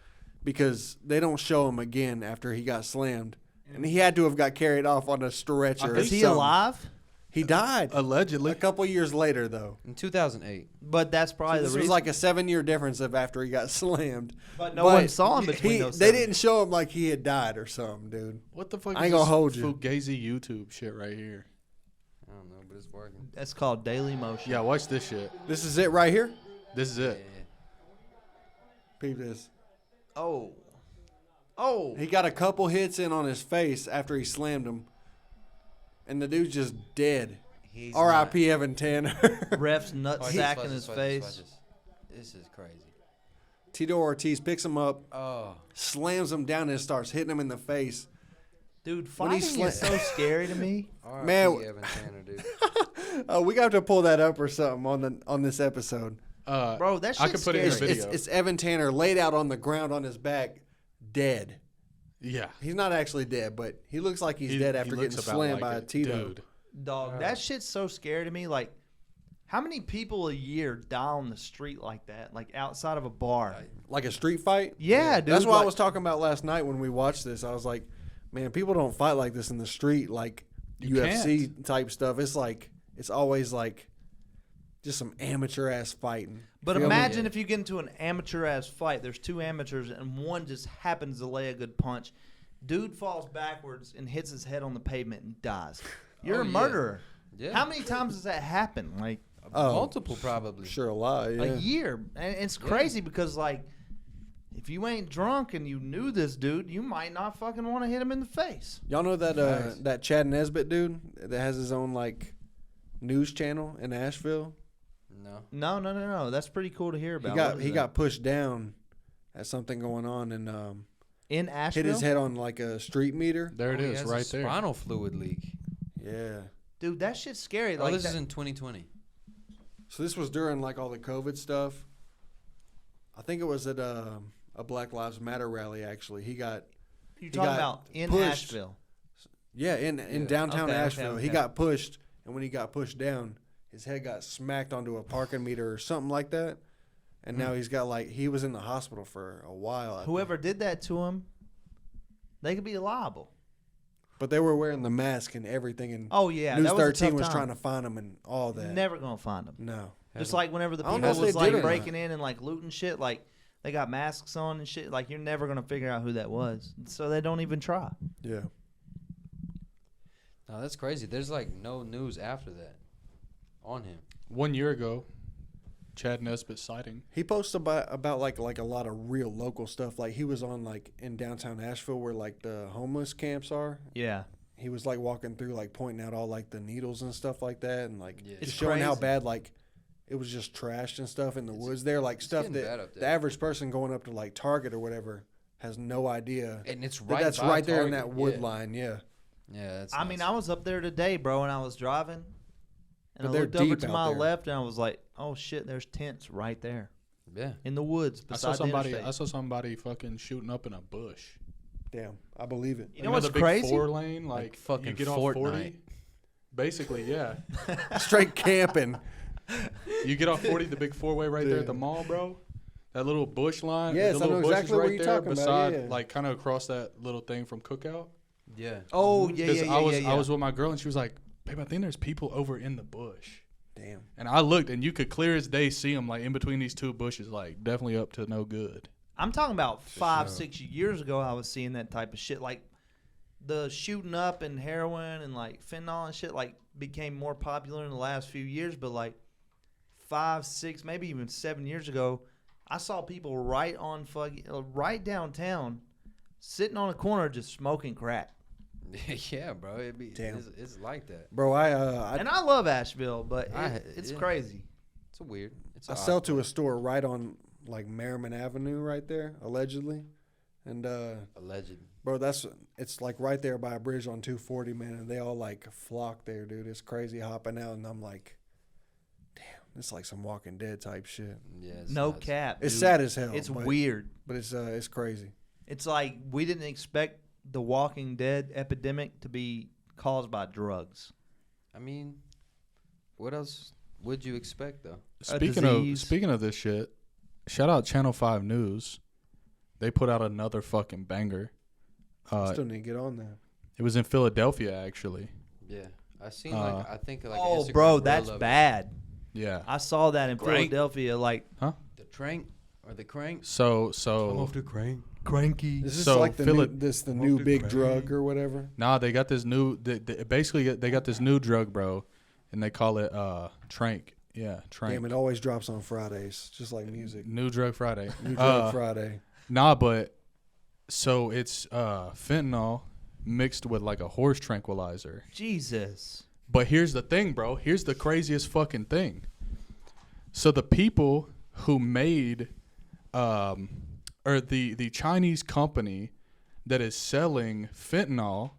because they don't show him again after he got slammed. And he had to have got carried off on a stretcher. or Is he something. alive? He died. Allegedly. A couple years later, though. In 2008. But that's probably This the was reason. like a 7-year difference of after he got slammed. But no one saw him between he, those They 7 didn't show him like he had died or something, dude. What the fuck I ain't is gonna this hold you. Fugazi YouTube shit right here? I don't know, but it's working. That's called Daily Motion. Yeah, watch this shit. This is it right here? This is Yeah. it. Peep this. Oh. Oh. He got a couple hits in on his face after he slammed him. and the dude's just dead. He's R.I.P. Evan Tanner. Ref's nut not- sack Watch in this, his watch this, face. watch this. This is crazy. Tito Ortiz picks him up, Oh, slams him down, and starts hitting him in the face. Dude, When he fighting is so scary to me. R.I.P. Man, Evan Tanner, dude. Oh, we got to pull that up or something on this episode. Bro, that I shit's could put it in a scary. video. It's Evan Tanner laid out on the ground on his back, dead. Yeah. He's not actually dead, but he looks like he's He- dead he after looks getting about slammed like by a it. Tito. Dude. Dog, that shit's so scary to me. Like, how many people a year die on the street like that? Like, outside of a bar? Like a street fight? Yeah, dude. That's what I like- was talking about last night when we watched this. I was like, man, people don't fight like this in the street, like You UFC type stuff. It's like, it's always like just some amateur ass fighting. But Feel me? imagine if you get into an amateur ass fight. There's two amateurs, and one just happens to lay a good punch. Dude falls backwards and hits his head on the pavement and dies. You're Oh, a yeah. murderer. Yeah. How many times does that happen? Like Multiple, probably. Sure, a lot. Yeah. a year. And it's crazy because, like, if you ain't drunk and you knew this dude, you might not fucking want to hit him in the face. Y'all know that that Chad Nesbitt dude that has his own like news channel in Asheville? No. No. That's pretty cool to hear about. He got What is he that? got pushed down at something going on and in Asheville. hit his head on like a street meter. There it He is, has right a there. Spinal fluid leak. Yeah. Dude, that shit's scary. Oh, Like this that- is in 2020. So this was during like all the COVID stuff. I think it was at a Black Lives Matter rally. Actually, he got you're he talking got about in pushed. Asheville. in downtown Okay, Asheville. He okay. got pushed, and when he got pushed down, his head got smacked onto a parking meter or something like that. And now he's got like he was in the hospital for a while. I think. Whoever did that to him, they could be liable. But they were wearing the mask and everything, and Oh yeah, News that was a 13 tough was time. trying to find him and all that. Never gonna find them. No. Just like whenever the I don't people know if they was did like or breaking in and like looting shit, like they got masks on and shit. Like you're never gonna figure out who that was, so they don't even try. Yeah. No, that's crazy. There's like no news after that on him. 1 year ago, Chad Nesbitt sighting. He posts about like a lot of real local stuff. Like he was on like in downtown Asheville where like the homeless camps are. Yeah, He was like walking through like pointing out all like the needles and stuff like that and like Yeah. It's just showing how crazy. bad like it was just trashed and stuff in the woods there, like stuff getting bad that up the there. average person going up to like Target or whatever has no idea. And it's that right that's by right there in Target. that wood Yeah. line, yeah. Yeah, that's I nuts. mean, I was up there today, bro, and I was driving, and But I they're looked over deep to out my there. left, and I was like, "Oh shit, there's tents right there Yeah. in the woods I saw beside the somebody. interstate." I saw somebody fucking shooting up in a bush. Damn, I believe it. You know what's the big crazy? 4-lane, like, Like fucking you get off Fortnite. 40. Basically, yeah. Straight camping. You get off 40, the big 4-way right there at the Dude. mall, bro. That little bush line. Yes, the I little know bush exactly is what right you're there talking about, beside, yeah. like, kind of across that little thing from Cookout. Yeah. Oh yeah, Because yeah, yeah, I was with my girl, and she was like, babe, I think there's people over in the bush. Damn. And I looked, and you could clear as day see them, like, in between these two bushes, like, definitely up to no good. I'm talking about 5-6 years ago. I was seeing that type of shit, like the shooting up and heroin and like fentanyl and shit, like became more popular in the last few years. But like 5, 6, maybe even 7 years ago, I saw people right on right downtown, sitting on a corner just smoking crack. Yeah, bro. Damn. It's like that. Bro, I And I love Asheville, but it's yeah. crazy. It's weird. It's I odd sell to place. a store right on like Merriman Avenue right there, allegedly. And Alleged. bro, it's like right there by a bridge on 240, man, and they all like flock there, dude. It's crazy hopping out, and I'm like, damn, it's like some Walking Dead type shit. Yeah. It's No nuts. cap. It's dude. sad as hell. It's but, weird. but it's crazy. It's like we didn't expect the Walking Dead epidemic to be caused by drugs. I mean, what else would you expect though? disease. Speaking of this shit, shout out Channel 5 News. They put out another fucking banger. Still need to get on that. It was in Philadelphia, actually. Yeah, I seen like I think like an Oh, Instagram bro, reel that's of it. bad. Yeah. I saw that in Crank. Philadelphia. Like The crank or the crank. So the crank. cranky. Is this So like the new big drug or whatever? nah, they got this new. Basically, they got this new drug, bro, and they call it Trank. Yeah, Trank. Damn, it always drops on Fridays, just like music. New Drug Friday. New drug Friday. Nah, but so it's fentanyl mixed with like a horse tranquilizer. Jesus. But here's the thing, bro. Here's the craziest fucking thing. So the people who made, or the Chinese company that is selling fentanyl,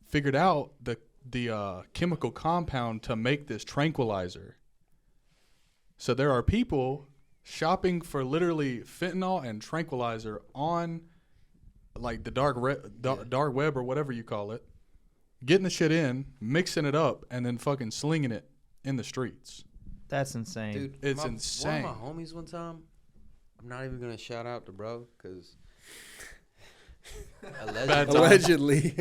figured out the chemical compound to make this tranquilizer. So there are people shopping for literally fentanyl and tranquilizer on like the dark web or whatever you call it, getting the shit in, mixing it up, and then fucking slinging it in the streets. That's insane. Dude, it's insane. One of my homies one time, I'm not even going to shout out to bro because Allegedly.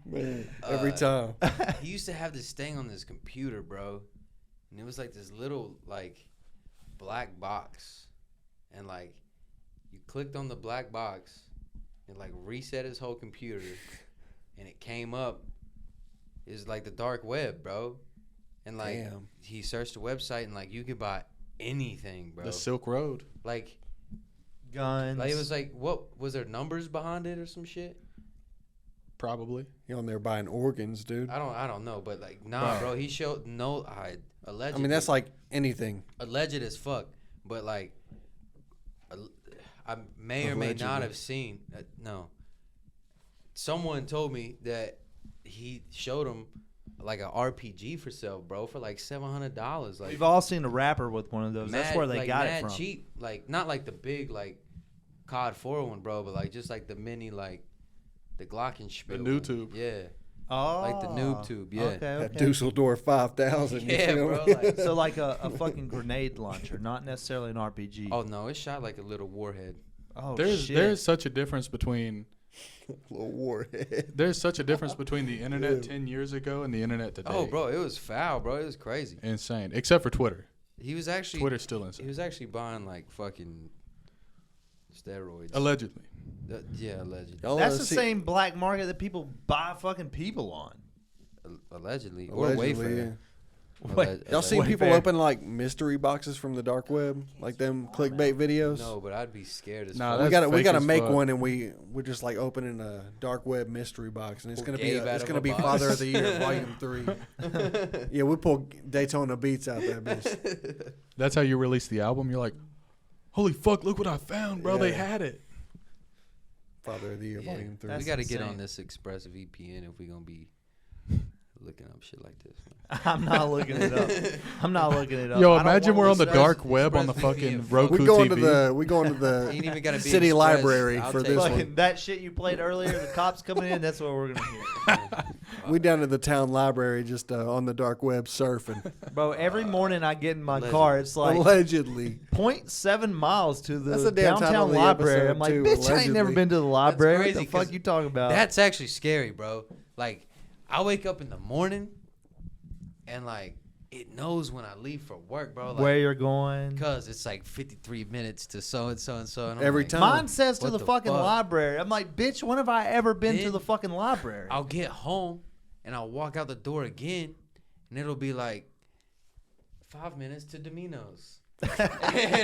Man, Every time. He used to have this thing on his computer, bro. And it was like this little, like, black box. And, like, you clicked on the black box and, like, reset his whole computer. And it came up. It was like the dark web, bro. And, like, Damn. he searched the website and, like, you could buy anything, bro. The Silk Road. Like, Guns. it was like, what was there numbers behind it or some shit? Probably. You're on there buying organs, dude. I don't know, but like, nah, bro. He showed allegedly. I mean, that's like anything. Alleged as fuck, but like, I may or may not have seen. No, someone told me that he showed him like an RPG for sale, bro, for like $700. Like, We've all seen a rapper with one of those. That's where they like, got it mad from. cheap, like not like the big like COD 4 one, bro, but like just like the mini like the Glockenspiel. The new tube. Yeah. Oh, Like the noob tube, yeah. Okay, That okay. Dusseldorf 5000. you Yeah, feel bro. me? Like, So like a fucking grenade launcher, not necessarily an RPG. oh no, it shot like a little warhead. Oh, There's shit. such a difference between Little warhead. there's such a difference between the internet 10 years ago and the internet today. Oh, bro, it was foul, bro. It was crazy. Insane. Except for Twitter. He was actually Twitter's still He insane. was actually buying like fucking steroids. Allegedly. Yeah, allegedly. Y'all That's ever the see- same black market that people buy fucking people on. Allegedly. Or Allegedly, Wayfair. yeah. Wait, Y'all seen Wayfair. people open like mystery boxes from the dark web, like them clickbait videos? No, but I'd be scared as Nah, fuck. that's we fake gotta as make fuck. one, and we're just like opening a dark web mystery box, and it's Pull gonna be Gabe out it's of gonna a be box. Father of the Year Volume 3. Yeah, we pull Daytona Beats out that bitch. That's how you release the album. You're like, holy fuck, look what I found, bro. They Yeah. had it. Father of the Year Yeah. Volume 3. We got to get insane. on this Express VPN if we're going to be looking up shit like this. I'm not looking it up. I'm not looking it up. Yo, I don't imagine want we're on the Express- dark web on the Express fucking VPN. Roku we going to TV. we going to the Ain't even gotta be city Express. library I'll for take this it. one. Fucking that shit you played earlier, the cops coming in, that's what we're going to hear. We down to the town library, just on the dark web surfing. Bro, every morning I get in my car, it's like Allegedly. 0.7 miles to That's the the damn title downtown of the library. episode, I'm like, too, bitch, I ain't never allegedly. been to the library. What crazy, the fuck 'cause you talking about? That's actually scary, bro. Like, I wake up in the morning and, like, it knows when I leave for work, bro. Like, where you're going. Because it's like 53 minutes to so-and-so and so. And I'm Every like, time. Mine says to What the the fucking fuck? library. I'm like, bitch, when have I ever been to Then the fucking library? I'll get home and I'll walk out the door again and it'll be like 5 minutes to Domino's.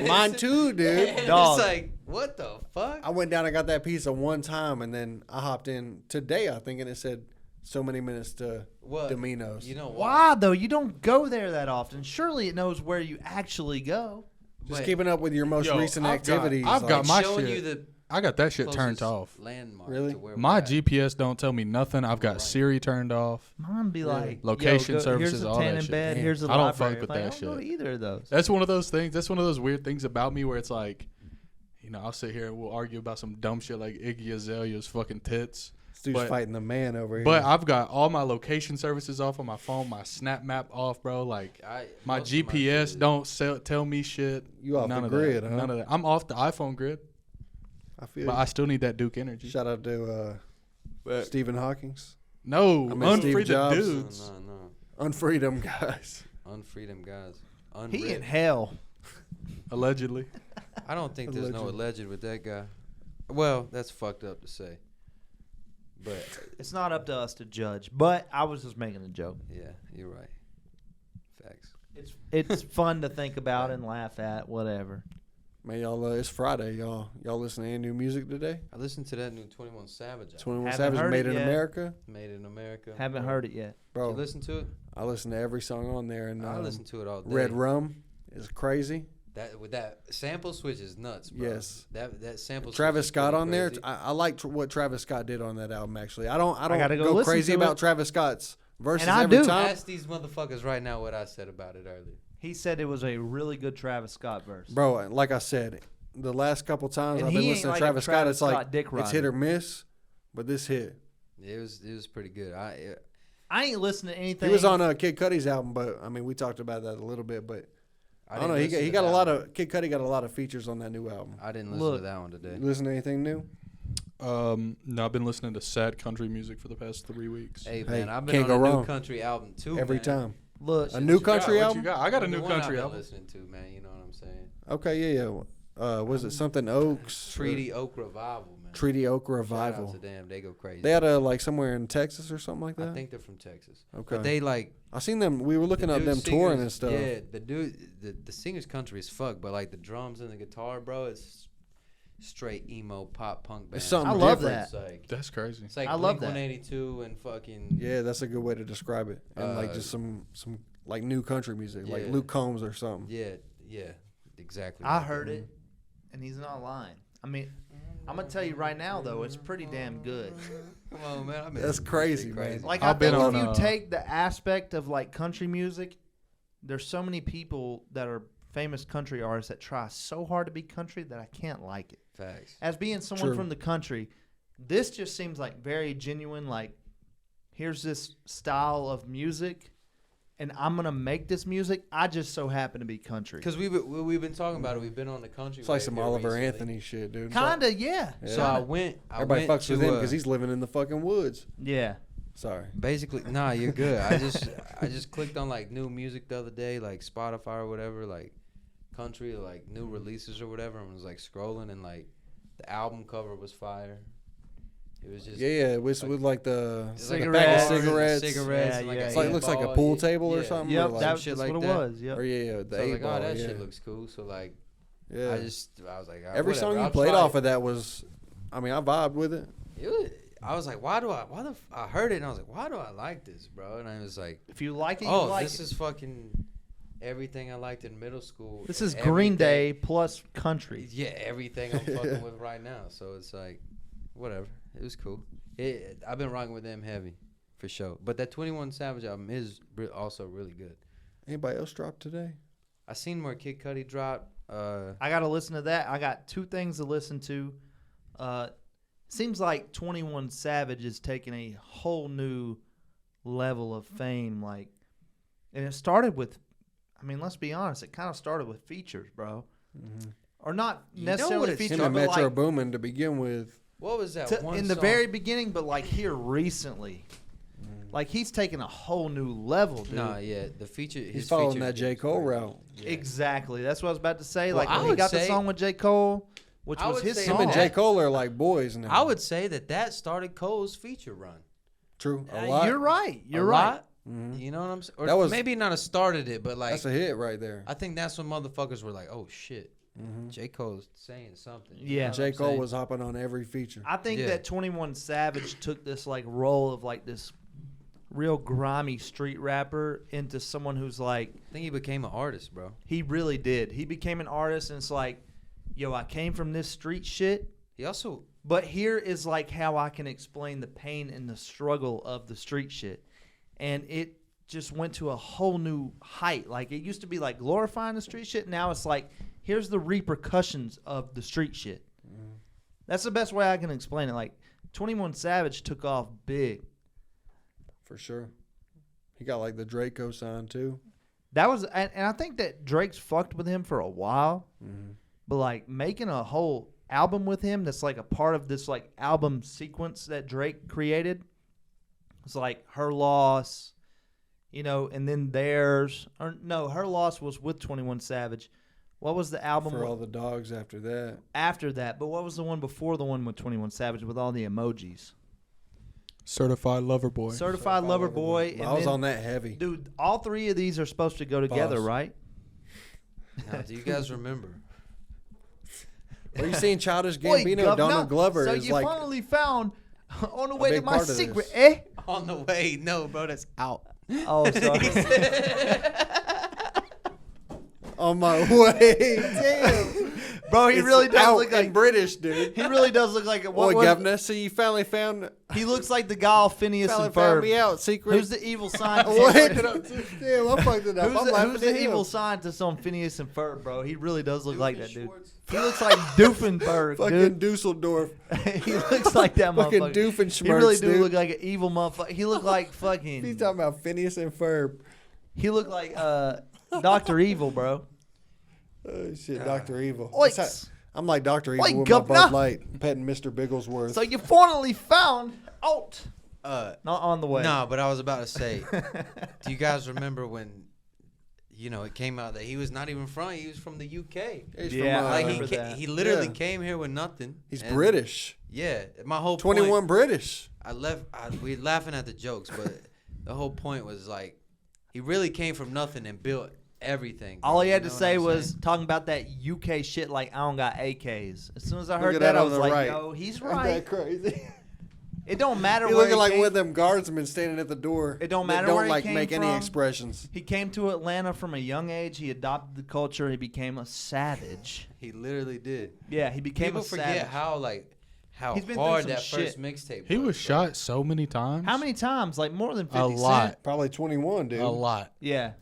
Mine too, dude. And Dog. it's like, what the fuck? I went down and got that pizza one time, and then I hopped in today, I think, and it said so many minutes to What? Domino's. You know Why, though? You don't go there that often. Surely it knows where you actually go. Just But- keeping up with your most Yo, recent I've got- activities. I've got It's my showing shit. you the I got that shit turned closest off. landmark Really? to where My we're at. GPS don't tell me nothing. I've got Siri turned off. Mine be like, Location yo, services, here's the all that tanning shit. bed, Damn. here's the I don't fuck library. with I'm like, that I don't go to shit. either of those. That's one of those things. That's one of those weird things about me where it's like, you know, I'll sit here and we'll argue about some dumb shit like Iggy Azalea's fucking tits. This dude's but- fighting the man over here. But I've got all my location services off on my phone, my Snap Map off, bro. Like my Most of GPS shit- don't tell me shit. You off None the of grid, that. huh? None of that. I'm off the iPhone grid, I feel but you. I still need that Duke energy. Shout out to Stephen Hawking's. No, I mean, Steve unfree the Jobs. dudes. No. Unfreedom, guys. Unfreedom guys. He in Unread. hell. Allegedly. I don't think there's no alleged with that guy. Well, that's fucked up to say. But It's not up to us to judge, but I was just making a joke. yeah, you're right. Facts. It's fun to think about and laugh at, whatever. Man, y'all, it's Friday, y'all. Y'all listen to any new music today? I listened to that new 21 Savage album. 21 Haven't Savage heard Made it in yet. America? Made in America. Haven't heard it yet. Did you Bro, listen to it? I listen to every song on there. And I listened to it all day. Red Rum is crazy. That with that sample switch is nuts, bro. Yes. That sample. Travis switch is Scott pretty on there. crazy. I like what Travis Scott did on that album. Actually, I don't gotta go go listen crazy to about it. Travis Scott's verses And I every do. time. Ask these motherfuckers right now what I said about it earlier. He said it was a really good Travis Scott verse. Bro, like I said, the last couple times And I've he been ain't listening like to a Travis Scott, Travis it's like Scott dick it's hit rider. or miss, but this hit. It was pretty good. I ain't listening to anything. He was on Kid Cudi's album, but I mean we talked about that a little bit, but I don't know. didn't He listen got to a that lot one. of Kid Cudi got a lot of features on that new album. I didn't listen Look. to that one today. You listen to anything new? No, I've been listening to sad country music for the past 3 weeks. Hey Hey, man, I've been can't on go a new wrong. country album too. Every man. time. Look, A new What you got? country What album? you got? I got a The new one I've country been album. listening to, man. You know what I'm saying? Okay, yeah. Was it something Oaks? Treaty Oak Revival, man. Treaty Oak Shout out Revival. to them. They go crazy. They had like somewhere in Texas or something like that. I think they're from Texas. Okay. But they like I seen them. We were looking the up dude them touring singers- and stuff. Yeah, the singer's country is fuck, but like the drums and the guitar, bro, it's straight emo pop punk band. It's something I love different. that. It's like That's crazy. it's like I love that. 182 and fucking Yeah, that's a good way to describe it. And like Uh, just some like new country music, like yeah. Luke Combs or something. yeah, exactly. I like heard that. it, and he's not lying. I mean, I'm gonna tell you right now though, it's pretty damn good. Come on, man. I mean, That's crazy, crazy. man. Like I've I been think on, if you uh, take the aspect of like country music, there's so many people that are famous country artists that try so hard to be country that I can't like it. Facts. As being someone True. from the country, this just seems like very genuine. Like, here's this style of music, and I'm gonna make this music. I just so happen to be country. Because we've been talking about it. We've been on the country. It's like wave some here Oliver recently. Anthony shit, dude. Kinda, yeah. So I went. Everybody went fucks to, with him because he's living in the fucking woods. Yeah. Sorry. basically nah. You're good. I just clicked on like new music the other day, like Spotify or whatever, like country, like new releases or whatever, and was like scrolling and like the album cover was fire. It was just Yeah, it was with like the it's like a bag of bars and cigarettes. cigarettes, Yeah, and, like yeah, a It's like yeah. looks like a ball, pool yeah, table or yeah. something. Yep, or like, that's shit what like it that. was. Yep. or yeah, the So I was eight like, ball. oh, that yeah. shit looks cool. So like, Yeah. I was like, Every whatever, song you I'll played try off it. of that was, I mean, I vibed with it. I was like, I heard it and I was like, why do I like this, bro? And I was like, If you like it, you oh, like this it. is fucking everything I liked in middle school. This is Everything- Green Day plus country. Yeah, everything I'm fucking with right now. So it's like, whatever. It was cool. I've been rocking with them heavy, for sure. But that 21 Savage album is also really good. Anybody else dropped today? I seen where Kid Cudi dropped. I got to listen to that. I got two things to listen to. Seems like 21 Savage is taking a whole new level of fame. Like, and it started with, I mean, let's be honest. It kind of started with features, bro. Or not You know necessarily what it features, Him and but Metro like Boomin to begin with. What was that one in the song? very beginning, but like here recently. Like he's taking a whole new level, dude. Nah, yeah, the feature. He's his following feature that J. is Cole great. route. Yeah. Exactly. That's what I was about to say. Well, Like I when he would got the say- song with J. Cole, which I was would his say Him song. and J. Cole are like boys now. I would say that started Cole's feature run. True. A lot. You're right. You're A right. lot. You know what I'm saying? Or That was- maybe not have started it, but like That's a hit right there. I think that's when motherfuckers were like, "Oh shit, J. Cole's saying something." You Yeah. know what J. I'm Cole saying? was hopping on every feature. I think Yeah. that 21 Savage took this like role of like this real grimy street rapper into someone who's like I think he became an artist, bro. he really did. He became an artist and it's like, yo, I came from this street shit, He also but here is like how I can explain the pain and the struggle of the street shit. And it just went to a whole new height. Like it used to be like glorifying the street shit. Now it's like, here's the repercussions of the street shit. That's the best way I can explain it. Like 21 Savage took off big. For sure. He got like the Draco sign too. That was, and I think that Drake's fucked with him for a while, but like making a whole album with him that's like a part of this like album sequence that Drake created. It's like Her Loss, you know, and then theirs. Or no, Her Loss was with 21 Savage. What was the album For all the dogs after that. after that? But what was the one before the one with 21 Savage with all the emojis? Certified Lover Boy. Certified Lover Boy. I was on that heavy. Dude, all three of these are supposed to go together, Boss. right? now, do you guys remember Are you seeing Childish Oi, Gambino? governor, Donald Glover so is you like finally found on the way to big my part of secret, this. eh? On the way, no, bro, that's out. Oh, sorry. on my way. Damn. Bro, he It's really does out look in like British, dude. he really does look like Boy, what was- governor, so you finally found He looks like the guy off Phineas finally and found Ferb. me out, secret. Who's the evil scientist? What? Damn, I fucked it up. Who's I'm the, laughing who's at the him. evil scientist on Phineas and Ferb, bro? He really does look like that dude. He looks like Doofenberg, Fucking dude. Dusseldorf. He looks like that Fucking motherfucker. Doofenshmirtz, He really do dude. look like an evil motherfucker. He looked like He's fucking. talking about Phineas and Ferb. He looked like Dr. Evil, bro. Oh, shit, Dr. Evil. Oiks. That's how- I'm like Dr. Evil Oi, with governor. my Bud Light, petting Mr. Bigglesworth. So you finally found out. Not on the way. No, but I was about to say, do you guys remember when, it came out that he was not even from, he was from the UK. He's Yeah, from, I Like remember he that. he literally Yeah. came here with nothing. he's and- British. Yeah, my whole 21 point, British. we laughing at the jokes, but the whole point was like, he really came from nothing and built everything. All bro, he you had know to what say I'm was saying? talking about that UK shit like I don't got AKs. As soon as I Look heard at that, I on was the like, right. yo, he's Ain't that right. crazy? It don't matter He where looking he like came. one of them guardsmen standing at the door. It don't that matter don't where he like came make any from. expressions. He came to Atlanta from a young age. He adopted the culture. He became a savage. He literally did. Yeah, he became People a forget savage. how He's been through hard some that shit. first mixtape. He was bro. shot so many times. How many times? Like more than 50 A lot. Cent? Probably 21, dude. A lot. Yeah.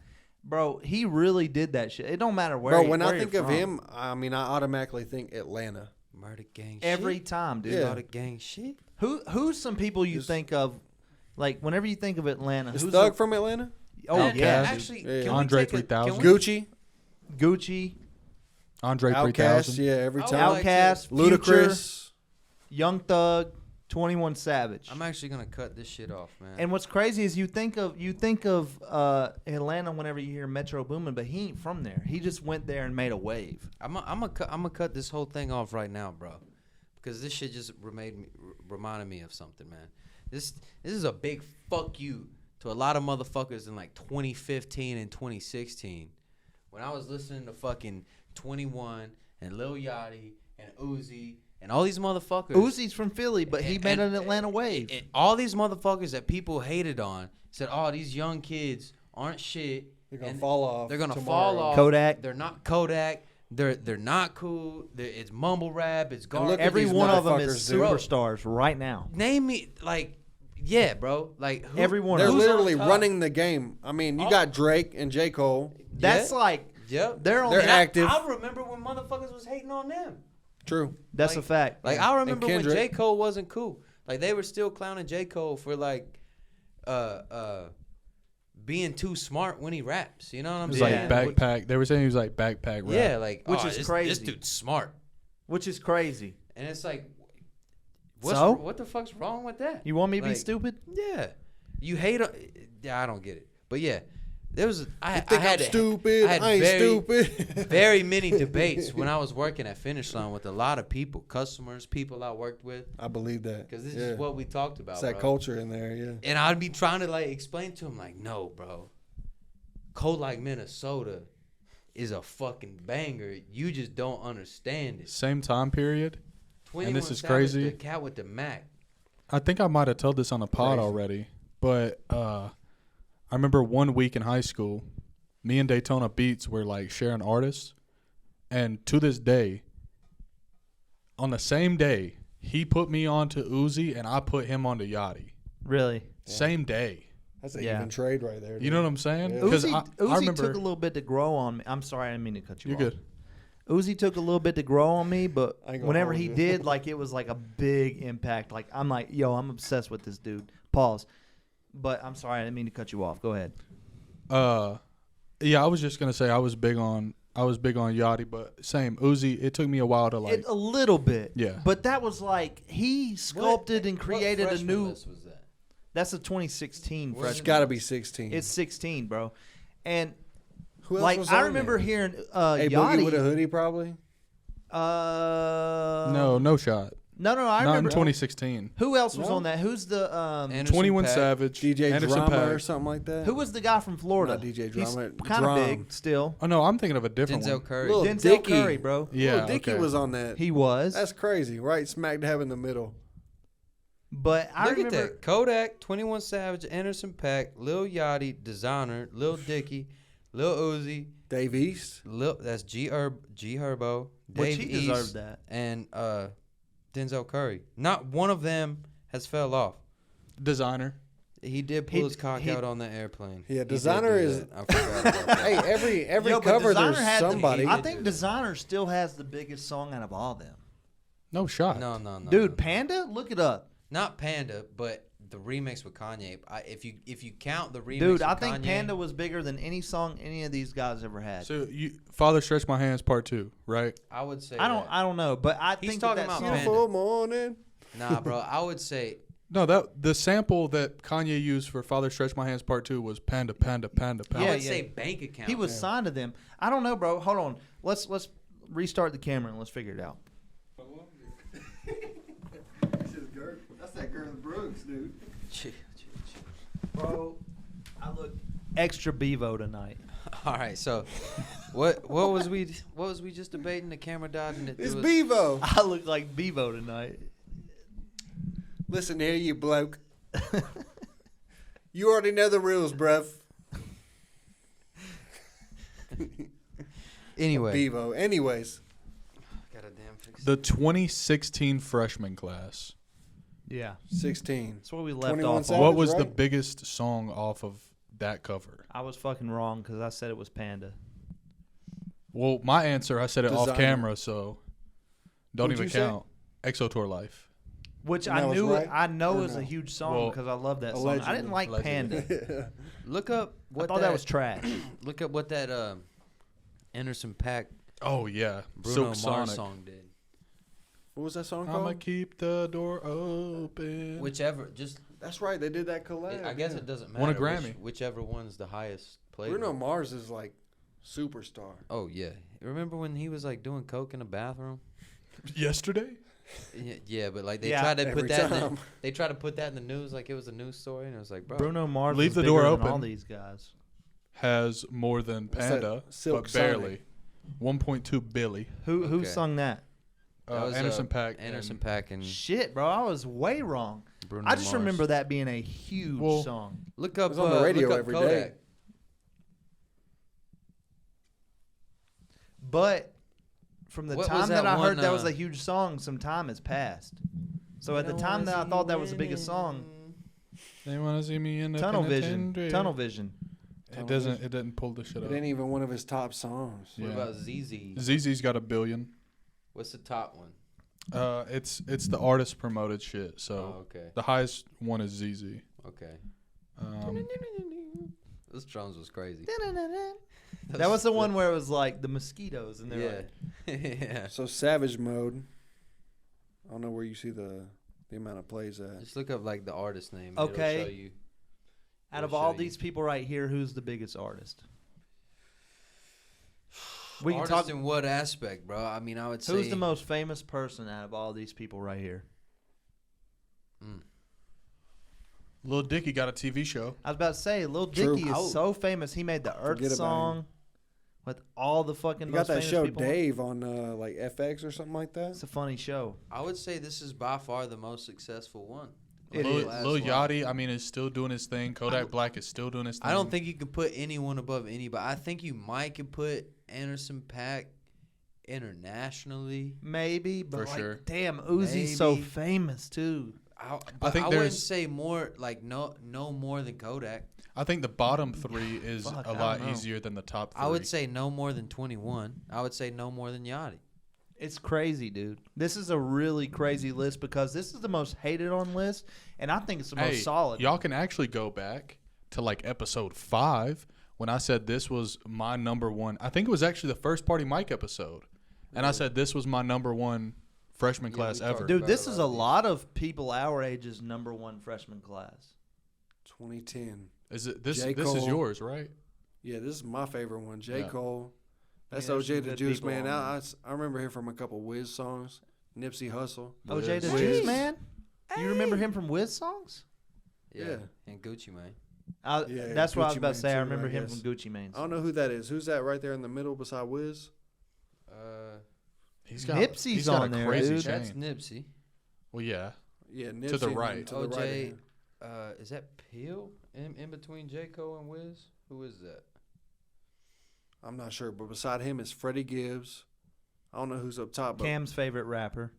Bro, he really did that shit. It don't matter where Bro, he- when where I you're think of from. him, I mean, I automatically think Atlanta. Murder gang Every shit. time, dude. Yeah. Murder gang shit. Who's some people you think of, like whenever you think of Atlanta? Is Who's Thug the- from Atlanta? Oh Outkast. yeah, dude. Actually, Yeah. can Andre we take a- 3000. can we- Gucci, Gucci, Andre Outkast, 3000. yeah, every I time. like Outkast, Ludacris. Young Thug, 21 Savage. I'm actually gonna cut this shit off, man. And what's crazy is you think of Atlanta whenever you hear Metro Boomin, but he ain't from there. He just went there and made a wave. I'm gonna cut this whole thing off right now, bro, because this shit just reminded me of something, man. This is a big fuck you to a lot of motherfuckers in like 2015 and 2016 when I was listening to fucking 21 and Lil Yachty and Uzi and all these motherfuckers. Uzi's from Philly, but he made an Atlanta wave. And all these motherfuckers that people hated on said, "Oh, these young kids aren't shit. They're gonna and fall off. They're gonna tomorrow. fall off. Kodak. They're not Kodak. They're not cool. It's mumble rap. It's look garbage. at Every these one of them is motherfuckers, dude. superstars right now. Name me yeah, bro. Like who, Every one They're of them. literally on top? running the game. I mean, you got Drake and J. Cole. That's Yeah. like Yep. they're only. They're active. I remember when motherfuckers was hating on them. True. That's like- a fact. Like I remember when Kendrick. J. Cole wasn't cool. Like they were still clowning J. Cole for being too smart when he raps. You know what I'm It was saying? like backpack. They were saying he was like backpack rap. Yeah, like Which oh, is this crazy. dude's smart. Which is crazy. And it's like, So? what the fuck's wrong with that? You want me to be Like, stupid? Yeah, you hate. Yeah, I don't get it. But yeah, there was. I Think had I'm stupid? I had I ain't very, stupid. very many debates when I was working at Finish Line with a lot of people, customers, people I worked with, I believe that. because this Yeah. is what we talked about. It's that bro. culture in there, yeah. And I'd be trying to like explain to him like, no, bro, cold like Minnesota is a fucking banger. You just don't understand it. Same time period. 21 this is Savage, crazy. The cat with the Mac. I think I might have told this on the pod Crazy. already, but I remember one week in high school, me and Daytona Beats were like sharing artists, and to this day, on the same day, he put me on to Uzi and I put him on to Yachty. Really? Same day. That's an Yeah. even trade right there. You know what I'm saying? Yeah. Because Uzi, I remember took a little bit to grow on me. I'm sorry, I didn't mean to cut you you're off. good. Uzi took a little bit to grow on me, but I ain't gonna whenever hold he you. did, like it was like a big impact. Like I'm like, yo, I'm obsessed with this dude. Pause. But I'm sorry, I didn't mean to cut you off. Go ahead. Yeah, I was just gonna say I was big on Yachty, but same Uzi. It took me a while to like. A little bit. Yeah. But that was like he sculpted and created what a freshman new. list was that? That's a 2016 It's freshman. got to be 16. It's 16, bro. And Who else like was I on remember there? hearing A Boogie with a Yachty. hoodie, probably. no shot. No, I Not in remember. 2016. Who else was No. on that? Who's the Anderson 21 Paak. Savage, DJ Anderson Drama Paak. or something like that. who was the guy from Florida? Not DJ He's Drama, kind of Drum. big still. Oh no, I'm thinking of a different Denzel one. Curry. Lil Denzel Dicky. Curry, bro. Yeah, Lil Dicky okay. was on that. He was. That's crazy, right? Smack dab in the middle. But I Look remember at that. Kodak, 21 Savage, Anderson Paak, Lil Yachty, Designer, Lil Dicky, Lil Uzi, Dave East. that's G Herbo, which Dave he East, deserved that. and Denzel Curry. Not one of them has fell off. Designer. He did pull his cock out on the airplane. Yeah, He did Designer do is- that. I forgot about that. Hey, every Yo, but cover Designer there's had the- somebody. I think Designer still has the biggest song out of all them. No shot. No. Dude, no. Panda, look it up. Not Panda, but the remix with Kanye. If you count the remix, Dude, with I think Kanye, Panda was bigger than any song any of these guys ever had. So Father Stretch My Hands Part 2, right? I would say I don't know, but I He's think talking that about song, Panda. Beautiful morning. Nah, bro. I would say No, that the sample that Kanye used for Father Stretch My Hands Part 2 was Panda, Panda, Panda, I Panda. Yeah, would say bank account. he was signed to them. I don't know, bro. Hold on. Let's restart the camera and let's figure it out. That's that Girth Brooks, dude. Bro, I look extra bevo tonight. All right, so what was we just debating? The camera died and it It's was, Bevo. I look like bevo tonight. Listen here, you bloke. You already know the rules, bruv. Anyway, Bevo. Anyways, gotta damn fix The 2016 freshman class. Yeah, 16. that's what we left 21 off. Savage, on. What was the right? biggest song off of that cover? I was fucking wrong because I said it was Panda. Well, my answer, I said it off Designer. camera, so don't What'd even you say? count. Exo Tour Life. Which And I that was knew right, I know or is a no? huge song Well, because I love that song. I didn't allegedly. like Allegedly. Panda. Look up I what thought that was trash. Look up what that Anderson Paak Oh, yeah. Bruno Silk Mars Sonic. song did. What was that song I'ma called? keep the door open. Whichever, just That's right. They did that collab. I guess yeah. it doesn't Won a matter. Grammy. Whichever one's the highest played. Bruno Mars is like superstar. Oh yeah, remember when he was like doing coke in the bathroom? Yesterday? Yeah, but like they Yeah, tried to every put that. In the, time. they tried to put that in the news like it was a news story, and it was like, bro, Bruno Mars Leave is the bigger door than open. all these guys. Has more than What's that? Panda, Silk but Sonic. barely. 1.2 Billy. Who Okay. sung that? that was, Anderson Paak. Anderson and- Paak and Shit, bro, I was way wrong. Bruno I just Mars. remember that being a huge Well, song. Look up was on the radio look up every Kodak. day. But from the What was time that that I heard one, that was a huge song, some time has passed. So at the time that I thought that was the biggest song, They want to see me in the Tunnel Vision. penitentiary. Tunnel Vision. It doesn't. It doesn't pull the shit It up. ain't even one of his top songs. What Yeah. about ZZ? ZZ's got 1 billion. What's the top one? It's the artist promoted shit. So Oh, okay, the highest one is ZZ. okay. Um, Those drums was crazy. That was the one where it was like the mosquitoes and they're Yeah, like, yeah. So Savage Mode. I don't know where you see the amount of plays at. Just look up like the artist name. and Okay. It'll show you. out of It'll all show you. these people right here, who's the biggest artist? We can Artist talk. in what aspect, bro? I mean, I would say Who's the most famous person out of all these people right here? Lil Dicky got a TV show. I was about to say, Lil True. Dicky is so famous. He made the Earth Forget about song with all the fucking You most got that famous show people. Dave on like FX or something like that. It's a funny show. I would say this is by far the most successful one. It Lil, is. Lil Yachty, I mean, is still doing his thing. Kodak Black is still doing his thing. I don't think you can put anyone above anybody. I think you might could put Anderson Paak internationally. Maybe, but For like, sure. damn, Uzi's so Maybe. famous too. But think I wouldn't there's- say more like no more than Kodak. I think the bottom 3 is Fuck, a I lot don't know. easier than the top 3. I would say no more than 21. I would say no more than Yachty. It's crazy, dude. This is a really crazy list because this is the most hated on list, and I think it's the most solid. Y'all can actually go back to like episode 5 when I said this was my number 1. I think it was actually the first Party Mike episode. And I said this was my number 1 freshman Yeah, class we ever. talked Dude, about this a is lot a of these. lot of people our age's number 1 freshman class. 2010. Is it this J. this is Cole. yours, right? Yeah, this is my favorite one. J. Yeah. Cole. That's Yeah, there's OJ some the good Juice people Man. on I remember him from a couple Wiz songs. Nipsey Hussle. OJ the Wiz. Juice Man. You remember him from Wiz songs? Yeah. And Gucci Mane. Yeah, That's what I was Gucci about to Mane say. I too, remember I him guess. from Gucci Mane. I don't know who that is. Who's that right there in the middle beside Wiz? He's got Nipsey's he's got on a there, crazy dude. chain. That's Nipsey. Well, yeah. Yeah, Nipsey To the and right. To the right of OJ. him. Is that Peel in between J. Cole and Wiz? Who is that? I'm not sure, but beside him is Freddie Gibbs. I don't know who's up top, but, Cam's favorite rapper.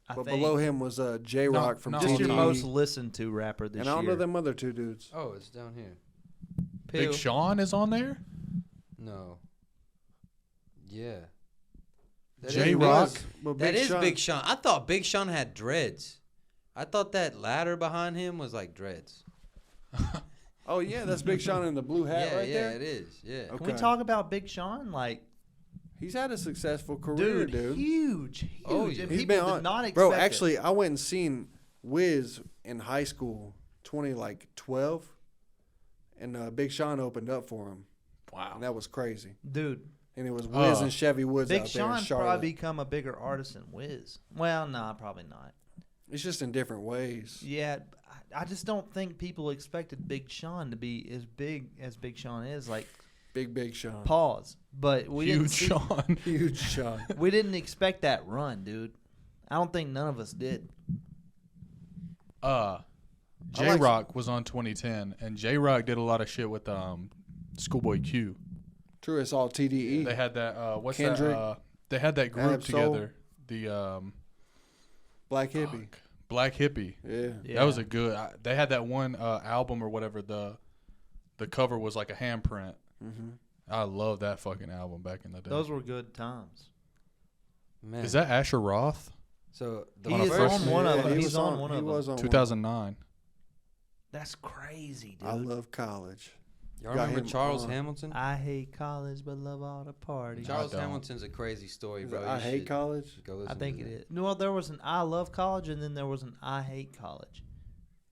I but think. below him was J Rock from no, Just your TDE. most listened to rapper this And year. I don't know them other two dudes. Oh, it's down here. Big Peel. Sean is on there. No. Yeah. J Rock. But That Big is Sean, Big Sean. I thought Big Sean had dreads. I thought that ladder behind him was like dreads. Oh yeah, that's Big Sean in the blue hat Yeah, right yeah, there. it is. Yeah. Okay. Can we talk about Big Sean? Like, He's had a successful career, dude. huge. Oh, And yeah. He's people been did on. not expect Bro, it. actually, I went and seen Wiz in high school, 2012, and Big Sean opened up for him, Wow. and that was crazy. Dude, And it was Wiz and Chevy Woods Big out there in Sean Charlotte. probably become a bigger artist than Wiz. Well, nah, probably not. It's just in different ways. Yeah, I just don't think people expected Big Sean to be as big as Big Sean is. Like, Big Sean. pause. But we didn't Huge see, Sean. Huge Sean. we didn't expect that run, dude. I don't think none of us did. J Rock was on 2010, and J Rock did a lot of shit with Schoolboy Q. True, it's all TDE. They had that. What's Kendrick, that? They had that group Ab-Soul. together. The Black Hippie. Black Hippie. Yeah. That was a good. They had that one album or whatever. The cover was like a handprint. Mm-hmm. I love that fucking album back in the day. Those were good times. Man. Is that Asher Roth? So the He On a is first- on one of Yeah, them. he He's was on one he of was them. on 2009. That's crazy, dude. one. I love college. Y'all got remember him Charles on. Hamilton? I hate college, but love all the parties. Charles- Charles don't. Hamilton's a crazy story, Is bro. it I You hate should college. Go I listen think to it that. is. No, there was an I love college, and then there was an I hate college.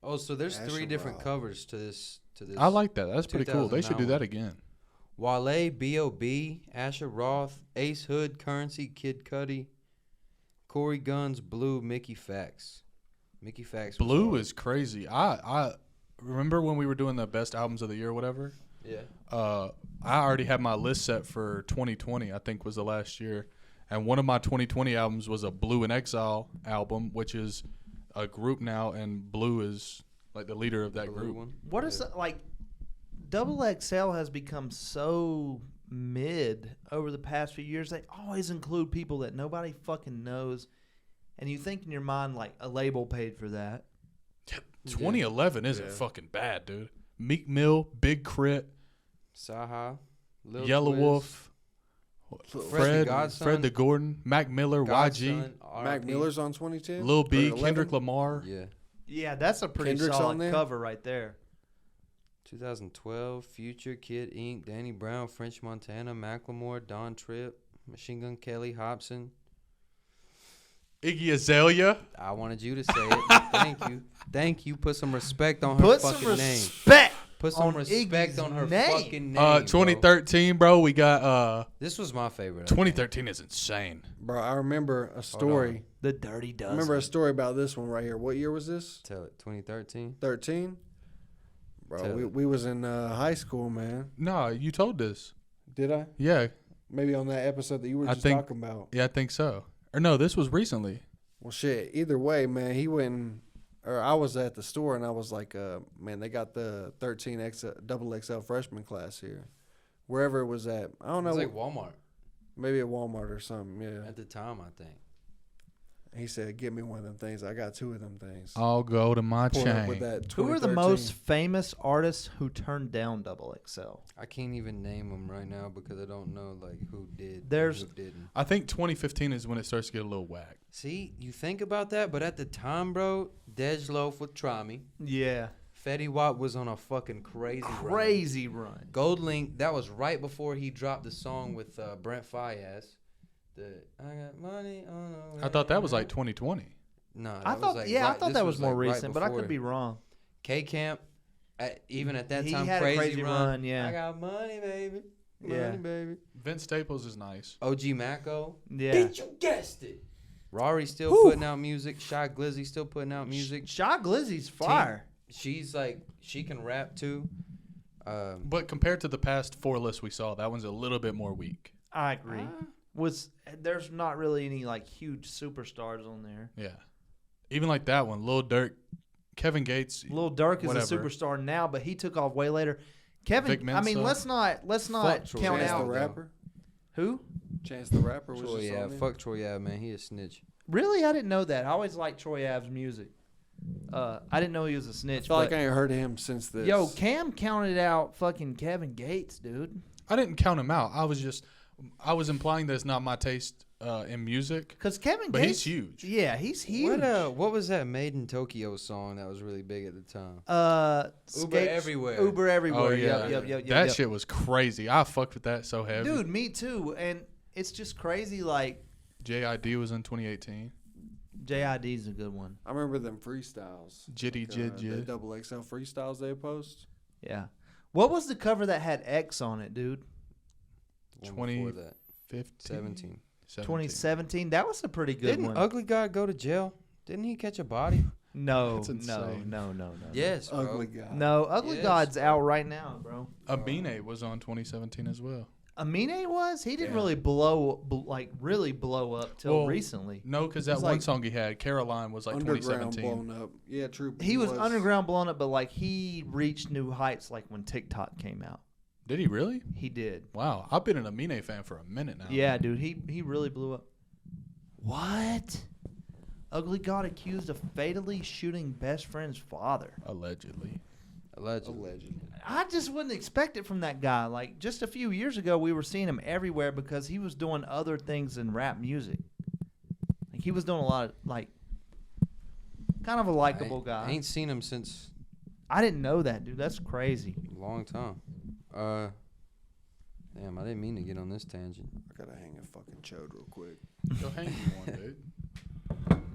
Oh, so there's Asher three different Roth. covers to this. I like that. That's pretty cool. They should do 2009. that again. Wale, B.O.B., Asher Roth, Ace Hood, Currency, Kid Cudi, Corey Guns, Blue, Mickey Fax. Mickey Fax. was Blue hard. is crazy. I remember when we were doing the best albums of the year or whatever. Yeah. I already had my list set for 2020. I think was the last year, and one of my 2020 albums was a Blue in Exile album, which is a group now, and Blue is like the leader of that Blue group. one. What is like? Double XL has become so mid over the past few years. They always include people that nobody fucking knows, and you think in your mind like a label paid for that. 2011 isn't fucking bad, dude. Meek Mill, Big Crit, Saha, Lil Yellow Twiz, Wolf, Fred Fred, the Godson, Fred the Gordon, Mac Miller, YG, Godson, Mac RIP. Miller's on 2010. Lil B, Or 11? Kendrick Lamar. Yeah. Yeah, that's a pretty Kendrick's on solid there? cover right there. 2012, Future, Kid Ink, Danny Brown, French Montana, Macklemore, Don Tripp, Machine Gun Kelly, Hobson. Iggy Azalea. I wanted you to say it. Thank you. Thank you. Put some respect on her Put some fucking name. respect. Put some on respect Iggy's on her name. fucking name. bro. 2013, bro. We got This was my favorite. I think. 2013 is insane. Bro, I remember a story. The Dirty I Dozen. remember a story about this one right here. What year was this? Tell it. 2013. 13. Bro, Tell it. we was in high school, man. No, you told this. Did I? Yeah, Maybe on that episode that you were I just think- talking about. yeah, I think so. Or no, this was recently. Well, shit. Either way, man, he went. Or I was at the store and I was like, man, they got the 13 XL freshman class here, wherever it was at. I don't It know. was like Walmart Maybe at Walmart or something. Yeah. at the time, I think. He said, "Get me one of them things." I got two of them things. I'll go to my Pulled up with chain. that Who are the 2013. most famous artists who turned down Double XL? I can't even name them right now because I don't know like who did. and There's- who didn't. I think 2015 is when it starts to get a little whack. See, you think about that, but at the time, bro, Dej Loaf would try me. Yeah. Fetty Wap was on a fucking crazy run. Crazy run. Gold Link, that was right before he dropped the song with Brent Faiyaz. The I got money on the way. I thought that was like 2020. No, that I was thought, like yeah, I right- thought this that was more like right recent, but I before. could be wrong. K Camp, even at that He time, had a crazy, crazy run, yeah. I got money, baby. Money, Yeah. baby. Vince Staples is nice. OG Macko. Yeah. Bitch, you guessed it. Rory's still Whew. putting out music. Shy Glizzy's still putting out music. Shy Glizzy's fire. She's like, she can rap too. But compared to the past 4 lists we saw, that one's a little bit more weak. I agree. There's not really any like huge superstars on there. Yeah. Even like that one, Lil Durk, Kevin Gates. Lil Durk is whatever. a superstar now, but he took off way later. Kevin, Vic I mean, Mensa. let's not Troy count Chance out the Rapper. who. Chance the Rapper was Troy just on Ave. there. Fuck Troy Ave, man. He a snitch. Really, I didn't know that. I always liked Troy Ave's music. I didn't know he was a I snitch. feel like but- I ain't heard of him since this. Yo, Cam counted out fucking Kevin Gates, dude. I didn't count him out. I was implying that it's not my taste in music. Because Kevin But Gates. he's huge. Yeah, he's huge. What was that Made in Tokyo song that was really big at the time? Uber Everywhere. Uber everywhere. Oh, yeah. Yep. That shit was crazy. I fucked with that so heavy. Dude, me too. And it's just crazy. Like JID was in 2018. JID's a good one. I remember them freestyles. Jitty Jid The Jid. double XL freestyles they post. Yeah. What was the cover that had X on it, dude? The one before that. 17. 2017. That was a pretty good Didn't one. Ugly God go to jail? Didn't he catch a body? No, That's insane. no. Yes, bro. Ugly guy. No, Ugly Yes, God's bro. out right now, bro. Amine was on 2017 as well. Amine was? He didn't Yeah. really really blow up till Well, recently. No, because that It's one like song he had, Caroline, was like Underground 2017. blown up. Yeah, true. He was underground blown up, but like he reached new heights like when TikTok came out. Did he really? He did. Wow, I've been an Amine fan for a minute now. Yeah, dude, he really blew up. What? Ugly God accused of fatally shooting best friend's father. Allegedly. Allegedly. I just wouldn't expect it from that guy. Like just a few years ago, we were seeing him everywhere because he was doing other things than rap music. Like he was doing a lot of like, kind of a likable guy. I ain't seen him since I didn't know that, dude. That's crazy. a long time. Damn, I didn't mean to get on this tangent. I gotta hang a fucking chode real quick. Go hang you one, dude.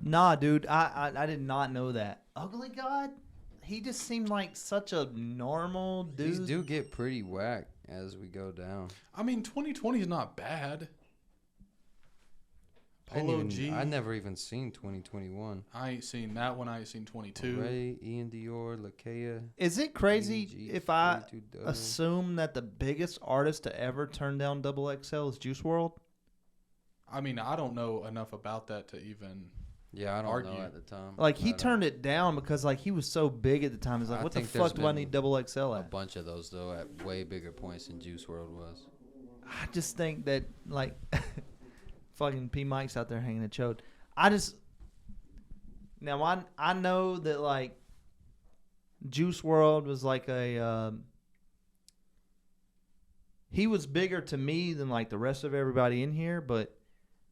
Nah, dude, I did not know that. Ugly God, he just seemed like such a normal dude. These do get pretty whack as we go down. I mean, 2020 is not bad. Polo G. I never even seen 2021. I ain't seen that one. I ain't seen 22. Ray, Ian Dior, Lakea. Is it crazy EG, if I 42 Doug. assume that the biggest artist to ever turn down Double XL is Juice WRLD? I mean, I don't know enough about that to even. Yeah, I don't argue. know at the time. Like he But, turned it down because like he was so big at the time. He's like, I what the think there's fuck do I been need Double XL a at? bunch of those though at way bigger points than Juice WRLD was. I just think that like fucking P Mike's out there hanging a chode. Now I know that like Juice WRLD was like a he was bigger to me than like the rest of everybody in here, but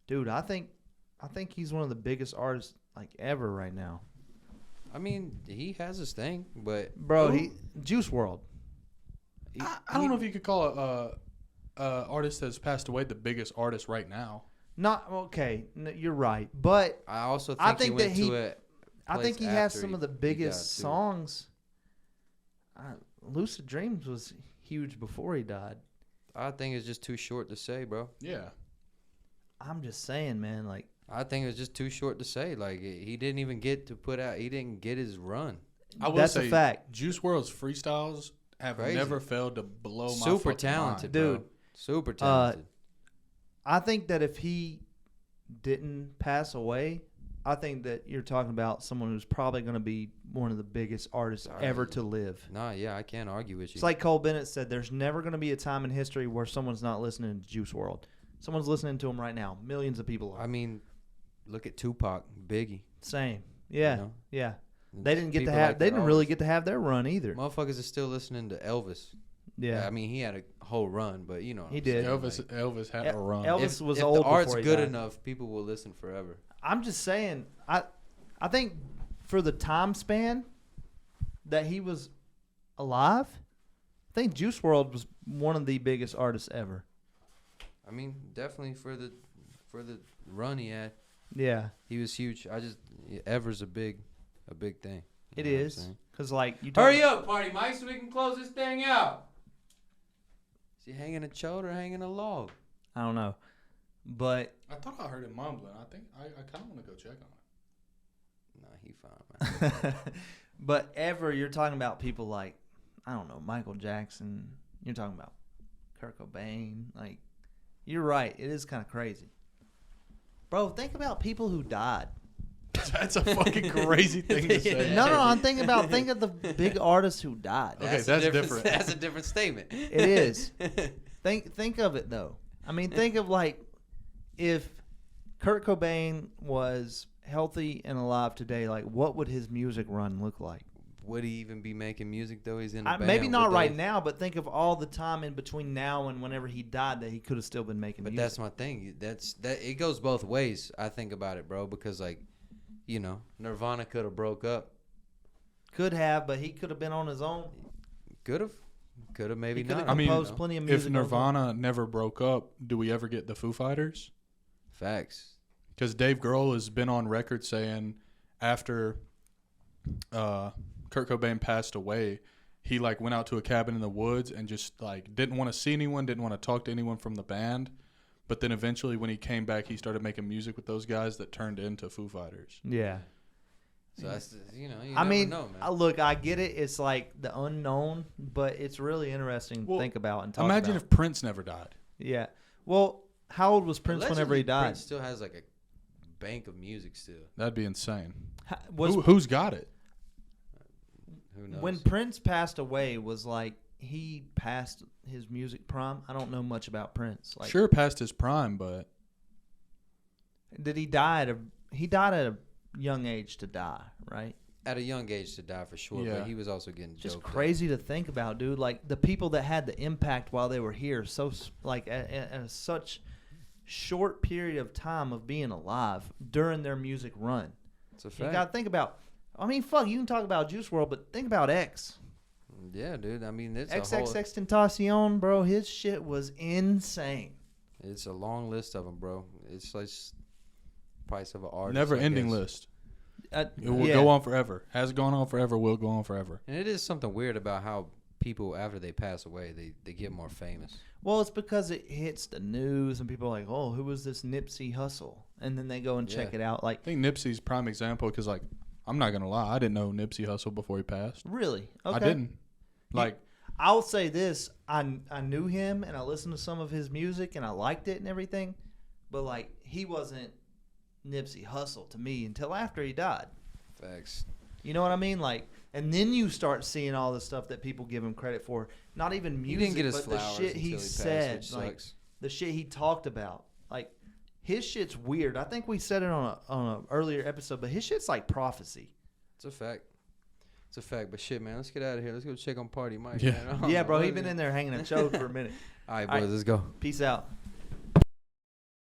dude, I think he's one of the biggest artists like ever right now. I mean, he has his thing, but Bro, he Juice WRLD. I don't know if you could call a artist that's passed away the biggest artist right now. Not okay, you're right, but I also think, I think he went that he- to it. I think he has some of the biggest too. songs. Lucid Dreams was huge before he died. I think it's just too short to say, bro. Yeah. I'm just saying, man. Like I think it was just too short to say. Like he didn't even get to put out. He didn't get his run. I will that's say, a fact, Juice WRLD's freestyles have Crazy. never failed to blow my Super fucking talented, mind. bro. Dude. Super talented. I think that if he didn't pass away, I think that you're talking about someone who's probably going to be one of the biggest artists ever to live. Nah, yeah, I can't argue with you. It's like Cole Bennett said, there's never going to be a time in history where someone's not listening to Juice WRLD. Someone's listening to him right now. Millions of people are. I mean, look at Tupac, Biggie. Same. Yeah. You know? Yeah. They didn't get to People have. like They their didn't really artists. get to have their run either. Motherfuckers are still listening to Elvis. Yeah. I mean, he had a whole run, but you know. what He I'm did. saying, Elvis had El- a run. Elvis was if old the art's before he good died. enough, people will listen forever. I'm just saying. I think for the time span that he was alive, I think Juice WRLD was one of the biggest artists ever. I mean, definitely for the run he had, Yeah, he was huge. Ever's a big thing. You it know what I'm is. saying? Cause like you. Hurry up, Party Mike, so we can close this thing out. Is he hanging a chode or hanging a log? I don't know, But I thought I heard him mumbling. I think I kind of want to go check on it. Nah, he fine, man. but you're talking about people like, I don't know, Michael Jackson. You're talking about Kurt Cobain. Like, you're right. It is kind of crazy. Bro, think about people who died. That's a fucking crazy thing to say. No, I'm thinking think of the big artists who died. Okay, that's different. That's a different statement. It is. Think of it though. I mean, think of like if Kurt Cobain was healthy and alive today, like what would his music run look like? Would he even be making music though? He's in a band. Maybe not Would right they- now, but think of all the time in between now and whenever he died that he could have still been making But music. that's my thing. That it goes both ways. I think about it, bro, because like, you know, Nirvana could have broke up. Could have, but he could have been on his own. Could have, maybe He could not. have I mean, composed plenty of music. If Nirvana never broke up, do we ever get the Foo Fighters? Facts. Because Dave Grohl has been on record saying after Kurt Cobain passed away, he like went out to a cabin in the woods and just like didn't want to see anyone, didn't want to talk to anyone from the band. But then eventually when he came back, he started making music with those guys that turned into Foo Fighters. Yeah. So that's you I never mean, know, man. look, I get it. It's like the unknown, but it's really interesting to Well, think about and talk Imagine about. if Prince never died. Yeah. Well, how old was Prince whenever he Allegedly, died? Prince still has like a bank of music still. That'd be insane. Was Who's got it? Who knows? when Prince passed away, was like he passed his music prime? I don't know much about Prince. Like, Sure, past his prime, but did he die he died at a young age to die, right? At a young age to die for sure, Yeah. but he was also getting Just joked at. crazy to think about, dude. Like the people that had the impact while they were here, so like at such short period of time of being alive during their music run. It's a You fact. got to think about. I mean, fuck, you can talk about Juice WRLD, but think about X. Yeah, dude. I mean, it's a whole, XXXTentacion, bro. His shit was insane. it's a long list of them, bro. It's like price of an artist. never I ending guess. list. It Yeah. will go on forever. Has gone on forever. Will go on forever. And it is something weird about how people after they pass away, they get more famous. Well, it's because it hits the news and people are like, oh, who was this Nipsey Hussle? And then they go and check Yeah. it out. Like, I think Nipsey's prime example because, like, I'm not gonna lie, I didn't know Nipsey Hussle before he passed. really? Okay. I didn't. Like, I'll say this: I knew him and I listened to some of his music and I liked it and everything, but like he wasn't Nipsey Hussle to me until after he died. Facts. You know what I mean? Like, and then you start seeing all the stuff that people give him credit for. Not even He music, didn't get his but the flowers shit until he he passed, said, which like sucks. the shit he talked about. Like his shit's weird. I think we said it on a earlier episode, but his shit's like prophecy. It's a fact. It's a fact. But shit, man, let's get out of here. Let's go check on Party Mike. Yeah. Man. I don't Yeah, know bro, what he it been is. in there hanging a chode for a minute. All right, All boys, right. let's go. Peace out.